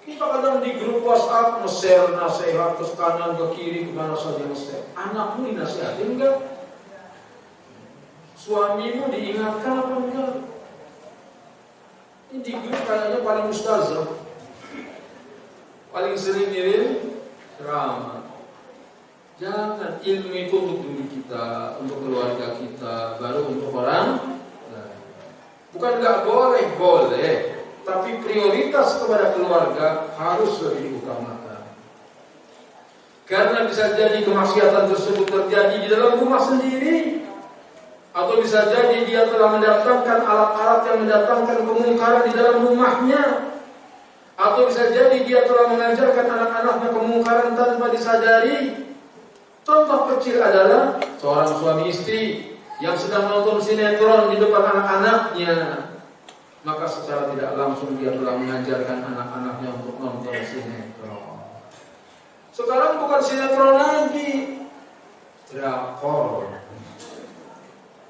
Kita kadang di grup WhatsApp nge-share nasihat ke kanan ke kiri kemana saja nge-share. Anakmu dinasihatin enggak? Suamimu diingatkan apa enggak? Ini di grup kayaknya paling ustazah, paling sering ngirim ceramah. Jangan, ilmu itu untuk diri kita, untuk keluarga kita, baru untuk orang lain. Bukan enggak boleh, boleh. Tapi prioritas kepada keluarga harus lebih diutamakan. Karena bisa jadi kemaksiatan tersebut terjadi di dalam rumah sendiri, atau bisa jadi dia telah mendatangkan alat-alat yang mendatangkan kemungkaran di dalam rumahnya, atau bisa jadi dia telah mengajarkan anak-anaknya kemungkaran tanpa disadari. Contoh kecil adalah seorang suami istri yang sedang nonton sinetron di depan anak-anaknya. Maka secara tidak langsung dia telah mengajarkan anak-anaknya untuk nonton sinetron. Sekarang bukan sinetron lagi, drakor.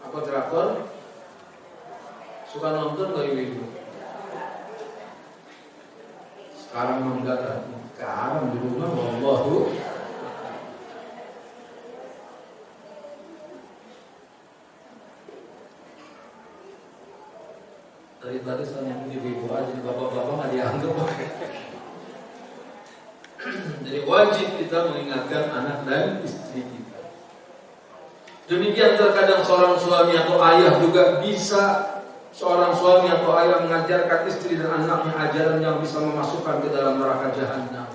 Apa drakor? Suka nonton gak ibu? Sekarang enggak, sekarang di rumah wallahu. Tadi saya ibu-ibu aja, bapak-bapak nggak dianggap. Jadi wajib kita mengingatkan anak dan istri kita. Demikian terkadang seorang suami atau ayah juga bisa, seorang suami atau ayah mengajarkan istri dan anaknya ajaran yang bisa memasukkan ke dalam neraka jahanam.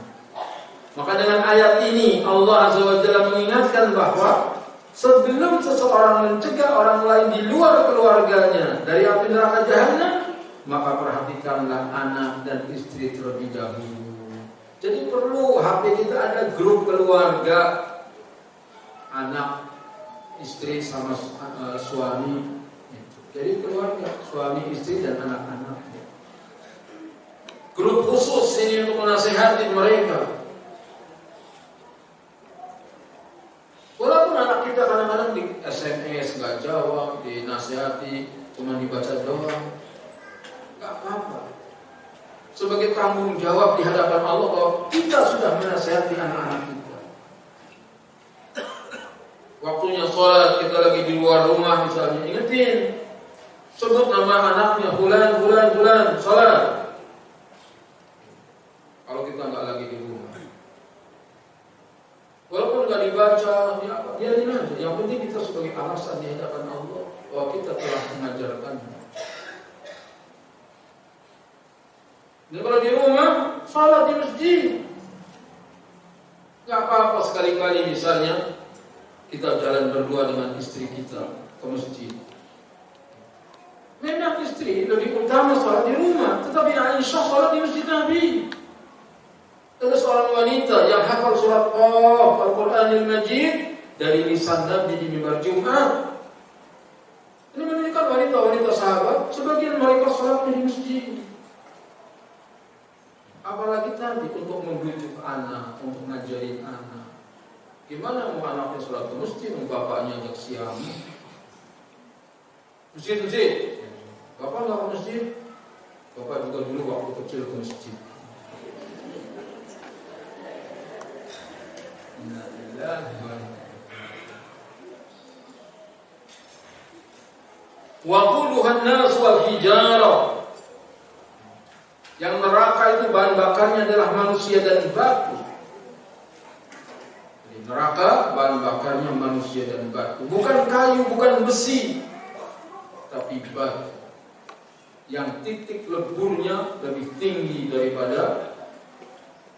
Maka dengan ayat ini Allah Azza wa Jalla mengingatkan bahwa sebelum seseorang mencegah orang lain di luar keluarganya dari api neraka jahanam, maka perhatikanlah anak dan istri terlebih dahulu. Jadi perlu HP kita ada grup keluarga, anak, istri sama suami. Jadi keluarga, suami, istri dan anak-anak. Grup khusus ini untuk menasihati mereka. Walaupun anak kita kadang-kadang di SMS nggak jawab, dinasihati cuma dibaca doang, nggak apa-apa. Sebagai tanggung jawab di hadapan Allah bahwa kita sudah menasihati anak-anak kita. Waktunya sholat, kita lagi di luar rumah misalnya, ingetin, sebut nama anaknya, bulan, sholat. Kalau kita nggak lagi di rumah, walaupun nggak dibaca, biarin aja. Yang penting kita sebagai alasan di hadapan Allah bahwa kita telah mengajarkannya. Dan kalau di rumah, salat di masjid. Nggak apa-apa sekali-kali misalnya kita jalan berdua dengan istri kita ke masjid. Memang istri lebih utama salat di rumah, tetapi Aisyah salat di masjid Nabi. Ada seorang wanita yang hafal surat Qaf Al-Quranil Majid dari lisan Nabi di mimbar Jumat. Ini menunjukkan wanita-wanita sahabat sebagian mereka salatnya di masjid. Apalagi tadi untuk membujuk anak, untuk ngajarin anak. Gimana mau anaknya salat ke masjid, mau bapaknya ajak siang? Masjid. Bapak nggak ke masjid? Bapak juga dulu waktu kecil ke masjid. Waquduhan nas wal hijarah. Yang neraka itu bahan bakarnya adalah manusia dan batu. Jadi neraka bahan bakarnya manusia dan batu, bukan kayu, bukan besi, tapi batu. Yang titik leburnya lebih tinggi daripada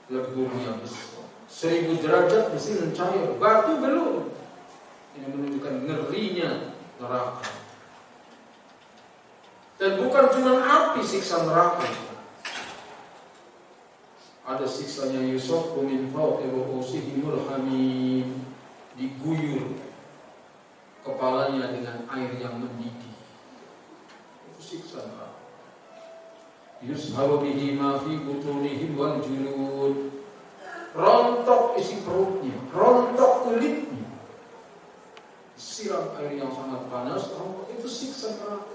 leburnya besi. 1000 derajat besi mencair, batu belum. Ini menunjukkan ngerinya neraka. Dan Dan bukan cuma api siksa neraka. Ada siksanya Yusuf min fawqi ru'usihimul hamim, diguyur kepalanya dengan air yang mendidih. Itu siksa neraka. Yusharu bihi ma fi butunihim wal julud, rontok isi perutnya, rontok kulitnya, siram air yang sangat panas, itu siksa neraka.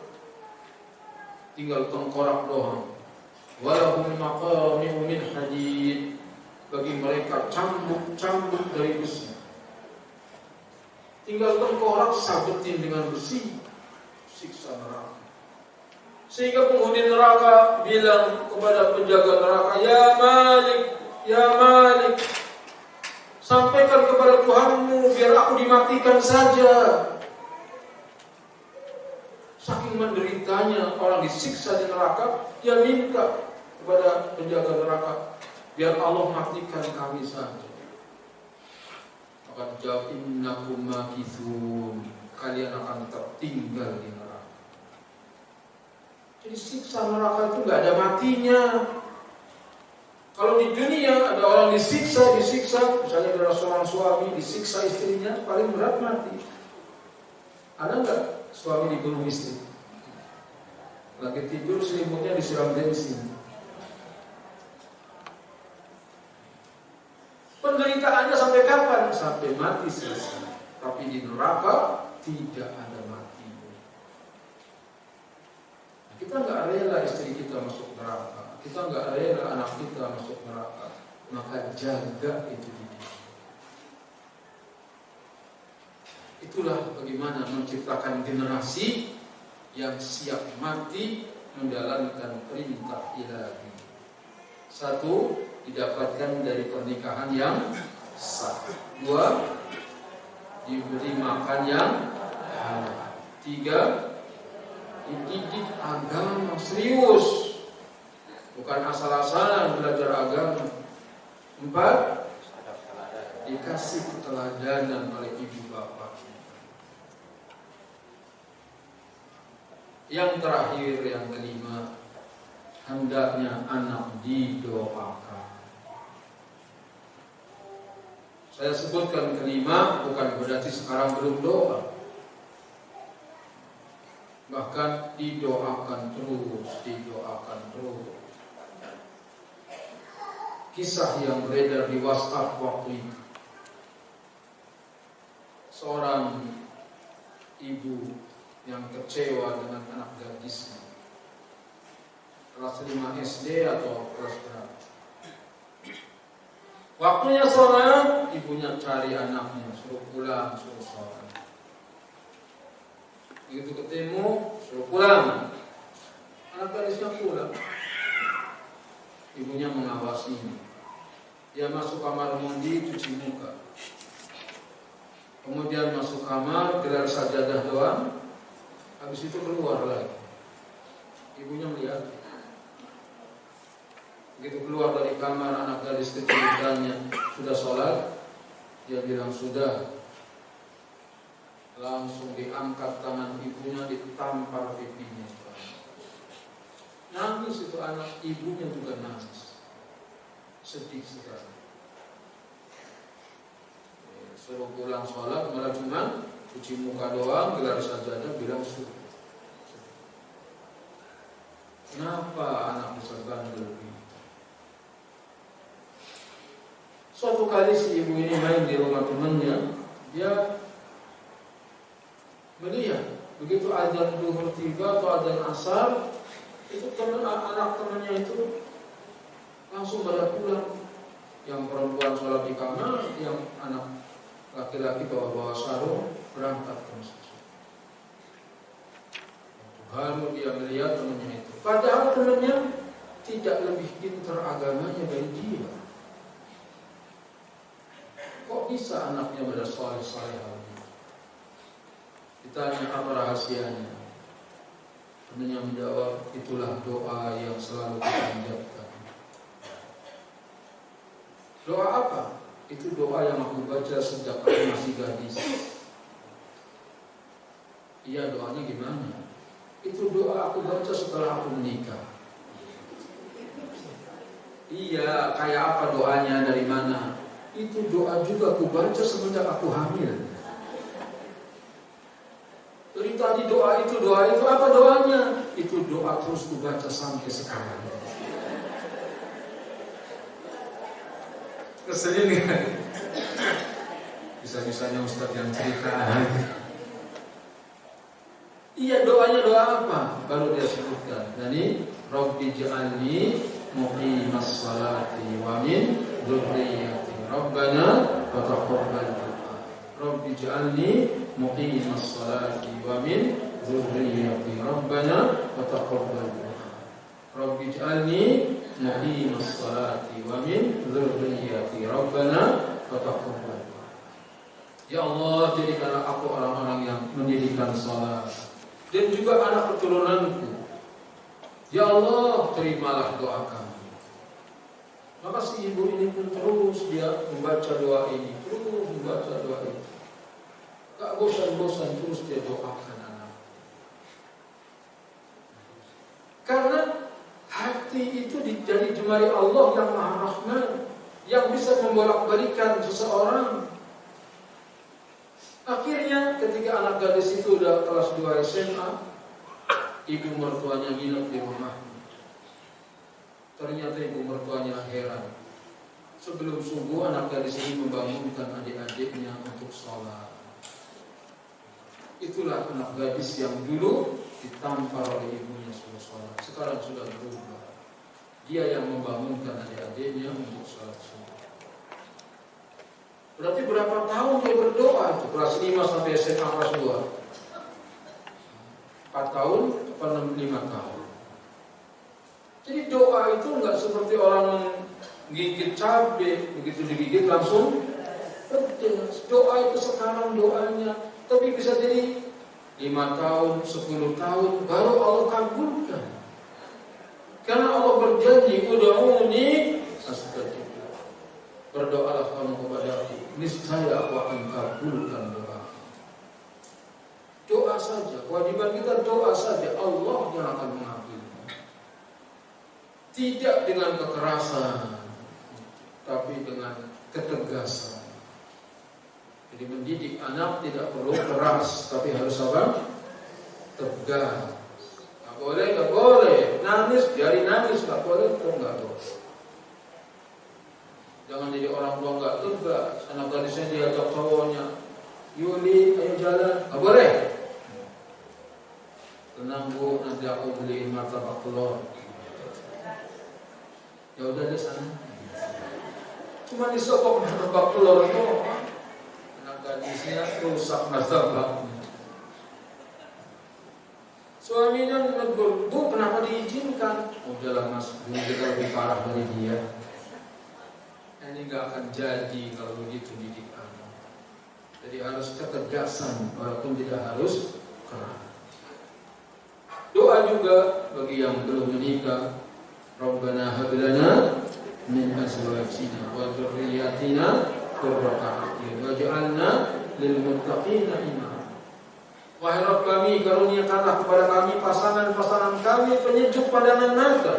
Tinggal tengkorak doang. Walahum maqami'u min hadid, bagi mereka cambuk-cambuk dari besi. Tinggal tengkorak sabetin dengan besi, siksa neraka. Sehingga penghuni neraka bilang kepada penjaga neraka, "Ya Malik, ya Malik, sampaikan kepada Tuhanmu biar aku dimatikan saja." Saking menderitanya orang disiksa di neraka, dia minta kepada penjaga neraka, biar Allah matikan kami saja. Maka jawab, "Innakum makithun," kalian akan tertinggal di neraka. Jadi siksa neraka itu gak ada matinya. Kalau di dunia ada orang disiksa, misalnya ada seorang suami disiksa istrinya, paling berat mati. Ada nggak suami dibunuh istri? Lagi tidur selimutnya disiram bensin. Penderitaannya sampai kapan? Sampai mati selesai. Tapi di neraka tidak ada mati. Kita nggak rela istri kita masuk neraka, kita nggak rela anak kita masuk neraka, maka jaga itu dia. Itulah bagaimana menciptakan generasi yang siap mati menjalankan perintah Ilahi. Satu, didapatkan dari pernikahan yang sah. Dua, diberi makan yang halal. Tiga, dididik agama serius, bukan asal-asalan belajar agama. Empat, dikasih keteladanan oleh ibu bapak. Yang terakhir, yang kelima, hendaknya anak didoakan. Saya sebutkan kelima bukan berarti sekarang belum doa. Bahkan didoakan terus. Kisah yang beredar di WhatsApp waktu itu, seorang ibu yang kecewa dengan anak gadisnya, kelas 5 SD atau kelas berapa. Waktunya sholat, ibunya cari anaknya, suruh pulang, suruh sholat. Begitu ketemu, suruh pulang. Anak gadisnya pulang. Ibunya mengawasinya. Dia masuk kamar mandi, cuci muka. Kemudian masuk kamar, gelar sajadah doang. Habis itu keluar lagi. Ibunya melihat. Begitu keluar dari kamar, anak gadis kecil ditanya, "Sudah sholat?" Dia bilang, "Sudah." Langsung diangkat tangan ibunya, ditampar pipinya. Nangis itu anak, ibunya juga nangis. Sedih sekali. Suruh pulang sholat, malah cuma cuci muka doang, gelar sajadah, bilang suruh. Kenapa anak bisa bandel begitu? Suatu kali si ibu ini main di rumah temannya, dia melihat begitu azan zuhur tiba atau azan asar, itu anak temannya itu langsung pada pulang. Yang perempuan sholat di kamar, yang anak laki-laki bawa sarung berangkat ke masjid. Baru dia melihat temannya itu. Padahal temannya tidak lebih pintar agamanya dari dia. Kok bisa anaknya pada saleh-saleh hal ini? Ditanya apa rahasianya? Temannya menjawab, itulah doa yang selalu dipanjatkan. Doa apa? Itu doa yang aku baca sejak aku masih gadis. Iya, doanya gimana? Itu doa aku baca setelah aku menikah. Iya, kayak apa doanya, dari mana? Itu doa juga aku baca semenjak aku hamil. Jadi tadi doa itu apa doanya? Itu doa terus aku baca sampai sekarang. Keselin kan? Bisa-bisanya Ustaz yang cerita. Iya, doanya doa apa? Baru dia sebutkan. Jadi, Rabbi ja'alni muqimas salati wa min dzurriyyati. Rabbana wa taqabbal du'a. Rabbi ja'alni muqimas salati wa min dzurriyyati. Rabbana wa taqabbal du'a. Rabbi ja'alni muqimas salati wa min dzurriyyati. Rabbana wa taqabbal du'a. Ya Allah, jadikanlah aku orang-orang yang mendirikan salat dan juga anak keturunanku. Ya Allah, terimalah doa kami. Maka si ibu ini pun terus dia membaca doa ini, terus membaca doa ini. Gak bosan-bosan terus dia doakan anak. Karena hati itu jadi jemari Allah yang Maha Rahman, yang bisa membolak-balikan seseorang. Akhirnya ketika anak gadis itu udah kelas 2 SMA, ibu mertuanya nginep di rumah. Ternyata ibu mertuanya heran. Sebelum subuh anak gadis ini membangunkan adik-adiknya untuk sholat. Itulah anak gadis yang dulu ditampar oleh ibunya suruh sholat. Sekarang sudah berubah. Dia yang membangunkan adik-adiknya untuk sholat subuh. Berarti berapa tahun dia berdoa itu? Kelas 5 sampai SMA kelas 2. 4 tahun atau 5 tahun. Jadi doa itu enggak seperti orang menggigit cabai, begitu digigit langsung pedas. Doa itu sekarang doanya, tapi bisa jadi 5 tahun, 10 tahun baru Allah kabulkan. Karena Allah berjanji, ud'uuni astajib. Berdoalah kamu kepadaku, niscaya aku akan kabulkan doa. Doa saja, kewajiban kita doa saja, Allah yang akan mengabulkan. Tidak dengan kekerasan, tapi dengan ketegasan. Jadi mendidik anak tidak perlu keras, tapi harus apa? Tegas. Gak boleh. Nangis, biarin nangis, gak boleh, enggak boleh. Jangan jadi orang tua enggak tegas. Anak gadisnya diajak cowoknya, Yuli, ayo jalan. Gak boleh. Tenang bu, nanti aku beliin martabak telur. Ya udah di sana. Cuma disokok martabak telur itu, anak gadisnya rusak martabaknya. Suaminya menegur, bu kenapa diizinkan? Udahlah mas, dulu kita lebih parah dari dia. Ini gak akan jadi kalau begitu didik anak. Jadi harus ketegasan, walaupun tidak harus keras. Doa juga bagi yang belum menikah. Rabbana hab lana min azwajina wa dzurriyyatina qurrata a'yun waj'alna lil muttaqina imama. Wahai Rabb kami, karuniakanlah kepada kami pasangan-pasangan kami penyejuk pandangan mata.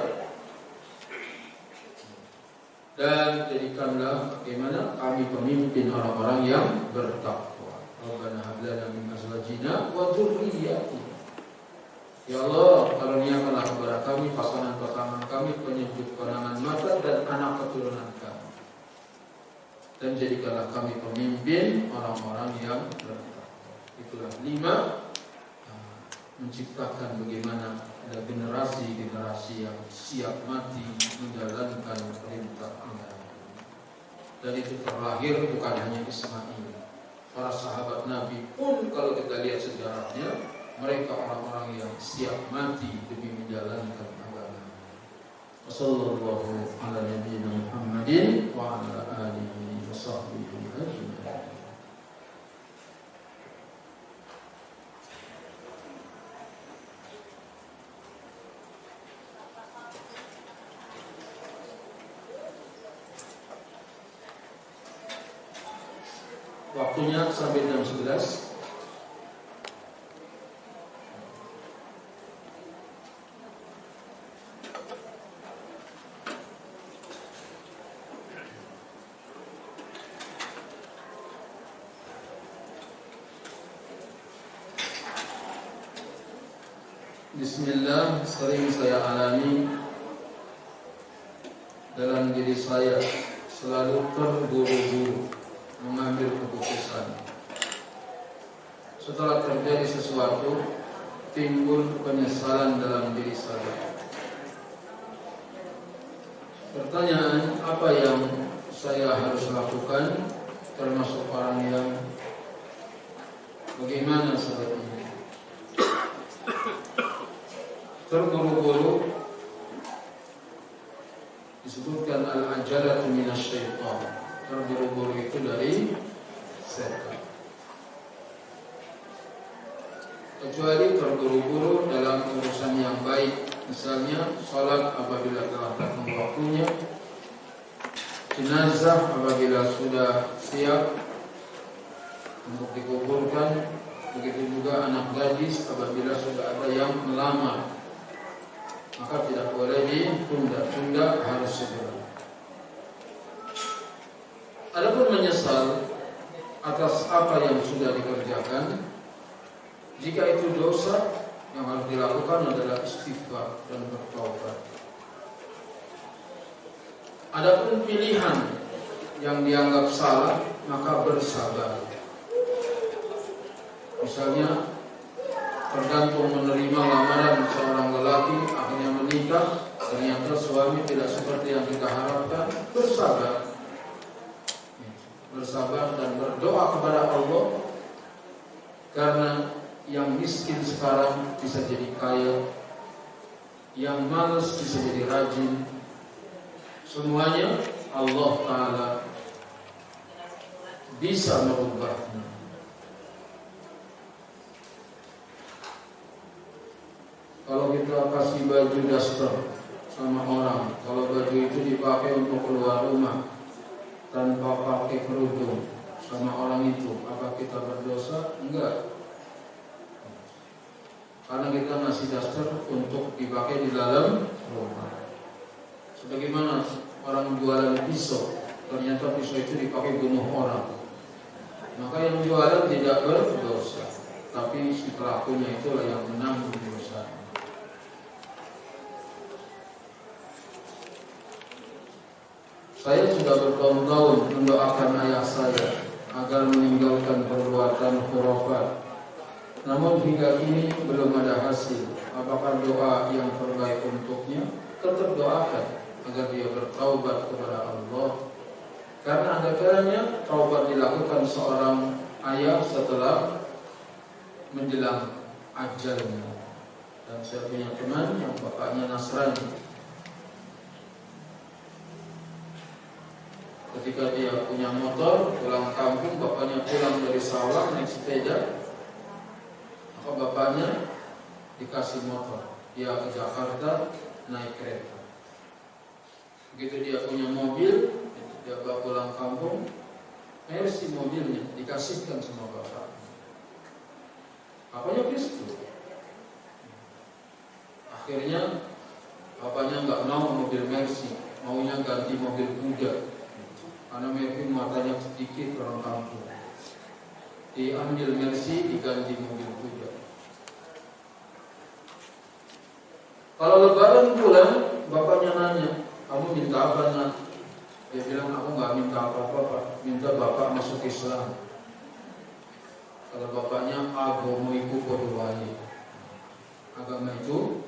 Dan jadikanlah bagaimana kami pemimpin orang-orang yang bertakwa. Rabbana hab lana min azwajina wa dzurriyyatina. Ya Allah, karuniakanlah kepada kami pasangan-pasangan kami penyejuk pandangan mata dan anak keturunan kami. Dan jadikanlah kami pemimpin orang-orang yang bertakwa. Itulah 5, menciptakan bagaimana ada generasi-generasi yang siap mati menjalankan perintah Allah. Dan itu terlahir bukan hanya Ismail. Para sahabat Nabi pun kalau kita lihat sejarahnya, mereka orang-orang yang siap mati demi menjalankan agama. Wassallallahu ala nabiyyina Muhammadin wa ala alihi wa sahbihi ajma'in. Waktunya sampai jam 11. Bismillah sering saya alami dalam diri saya, selalu terburu-buru mengambil keputusan. Setelah terjadi sesuatu, timbul penyesalan dalam diri saya. Pertanyaan, apa yang saya harus lakukan, termasuk orang yang bagaimana seperti ini? Terburu-buru disebutkan al-ajalatu minasyaitan. Terburu-buru itu dari setan. Kecuali terburu-buru dalam urusan yang baik, misalnya sholat apabila telah datang waktunya, jenazah apabila sudah siap untuk dikuburkan, begitu juga anak gadis apabila sudah ada yang melamar, maka tidak boleh ditunda-tunda, harus segera. Adapun menyesal atas apa yang sudah dikerjakan, jika itu dosa, yang harus dilakukan adalah istighfar dan bertaubat. Adapun pilihan yang dianggap salah, maka bersabar. Misalnya tergantung menerima lamaran seorang lelaki, akhirnya menikah, ternyata suami tidak seperti yang kita harapkan, bersabar dan berdoa kepada Allah, karena yang miskin sekarang bisa jadi kaya, yang malas bisa jadi rajin. Semuanya Allah Ta'ala bisa merubahnya. Kalau kita kasih baju daster sama orang, kalau baju itu dipakai untuk keluar rumah tanpa pakai kerudung sama orang itu, apa kita berdosa? Enggak. Karena kita ngasih daster untuk dipakai di dalam rumah. Sebagaimana orang jualan pisau, ternyata pisau itu dipakai bunuh orang, maka yang jualan tidak berdosa, tapi si pelakunya itulah yang menanggung dosa. Saya sudah bertahun-tahun mendoakan ayah saya agar meninggalkan perbuatan khurafat, namun hingga kini belum ada hasil. Apakah doa yang terbaik untuknya? Tetap doakan agar dia bertaubat kepada Allah, karena ada kalanya taubat dilakukan seorang ayah setelah menjelang ajalnya. Dan saya punya teman yang bapaknya Nasrani. Ketika dia punya motor, pulang kampung, bapaknya pulang dari sawah naik sepeda, maka bapaknya dikasih motor, dia ke Jakarta naik kereta. Begitu dia punya mobil, dia bawa pulang kampung, Mercy mobilnya dikasihkan sama bapak. Bapaknya Kristo. Akhirnya bapaknya nggak mau mobil Mercy, maunya ganti mobil kuda, karena Mercy muatannya sedikit orang kampung. Diambil Mercy, diganti mobil kuda. Kalau lebaran pulang, bapaknya nanya, kamu minta apa nak? Dia bilang, aku nggak minta apa-apa Pak, minta bapak masuk Islam. Kalau bapaknya, agama iku podo wae, agama itu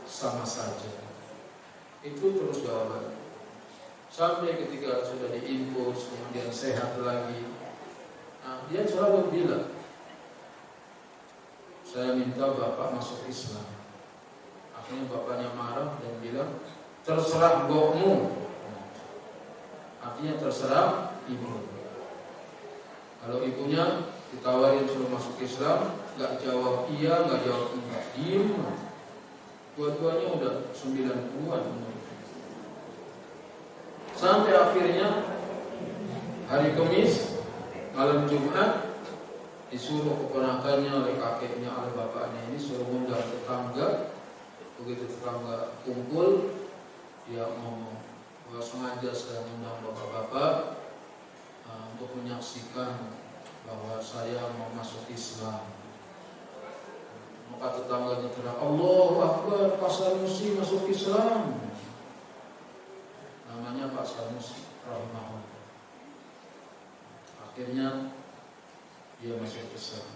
sama saja. Itu terus jawaban. Sampai ketika sudah diinfus, kemudian sehat lagi, nah, dia selalu bilang, saya minta bapak masuk Islam. Akhirnya bapaknya marah dan bilang, terserah mbokmu. Artinya terserah ibu. Kalau ibunya ditawarin suruh masuk Islam, nggak jawab iya, nggak jawab enggak, diem. Dua-duanya udah 90-an. Sampai akhirnya hari Kamis, malam Jumat, disuruh keponakannya oleh kakeknya, oleh bapaknya ini suruh undang tetangga. Begitu tetangga kumpul, dia ngomong bahwa sengaja saya undang bapak-bapak untuk menyaksikan bahwa saya mau masuk Islam. Maka tetangganya teriak, Allahu Akbar, Pak Sanusi masuk Islam. Namanya Pak Sanusi rahimahullah. Akhirnya dia masuk Islam.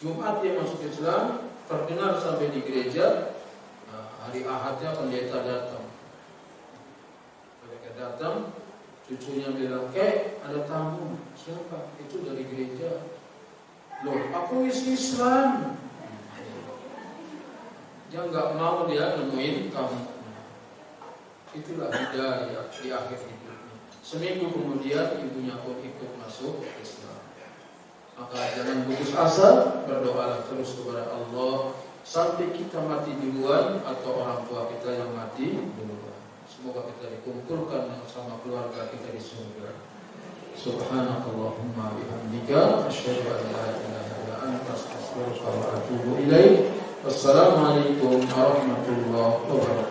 Jumat dia masuk Islam, terdengar sampai di gereja. Hari Ahadnya pendeta datang. Pendeta datang, cucunya bilang, ada tamu. Siapa? Itu dari gereja. Loh, aku Islam. Dia nggak mau dia nemuin kamu. Itulah hidayah di akhir hidupnya. Seminggu kemudian ibunya pun ikut masuk Islam. Maka jangan putus asa, berdoalah terus kepada Allah sampai kita mati duluan atau orang tua kita yang mati duluan. Semoga kita dikumpulkan bersama keluarga kita di surga. Subhanakallahumma bihamdika asyhadu an la ilaha illa anta astaghfiruka wa atubu ilaik. Wassalamualaikum warahmatullahi wabarakatuh.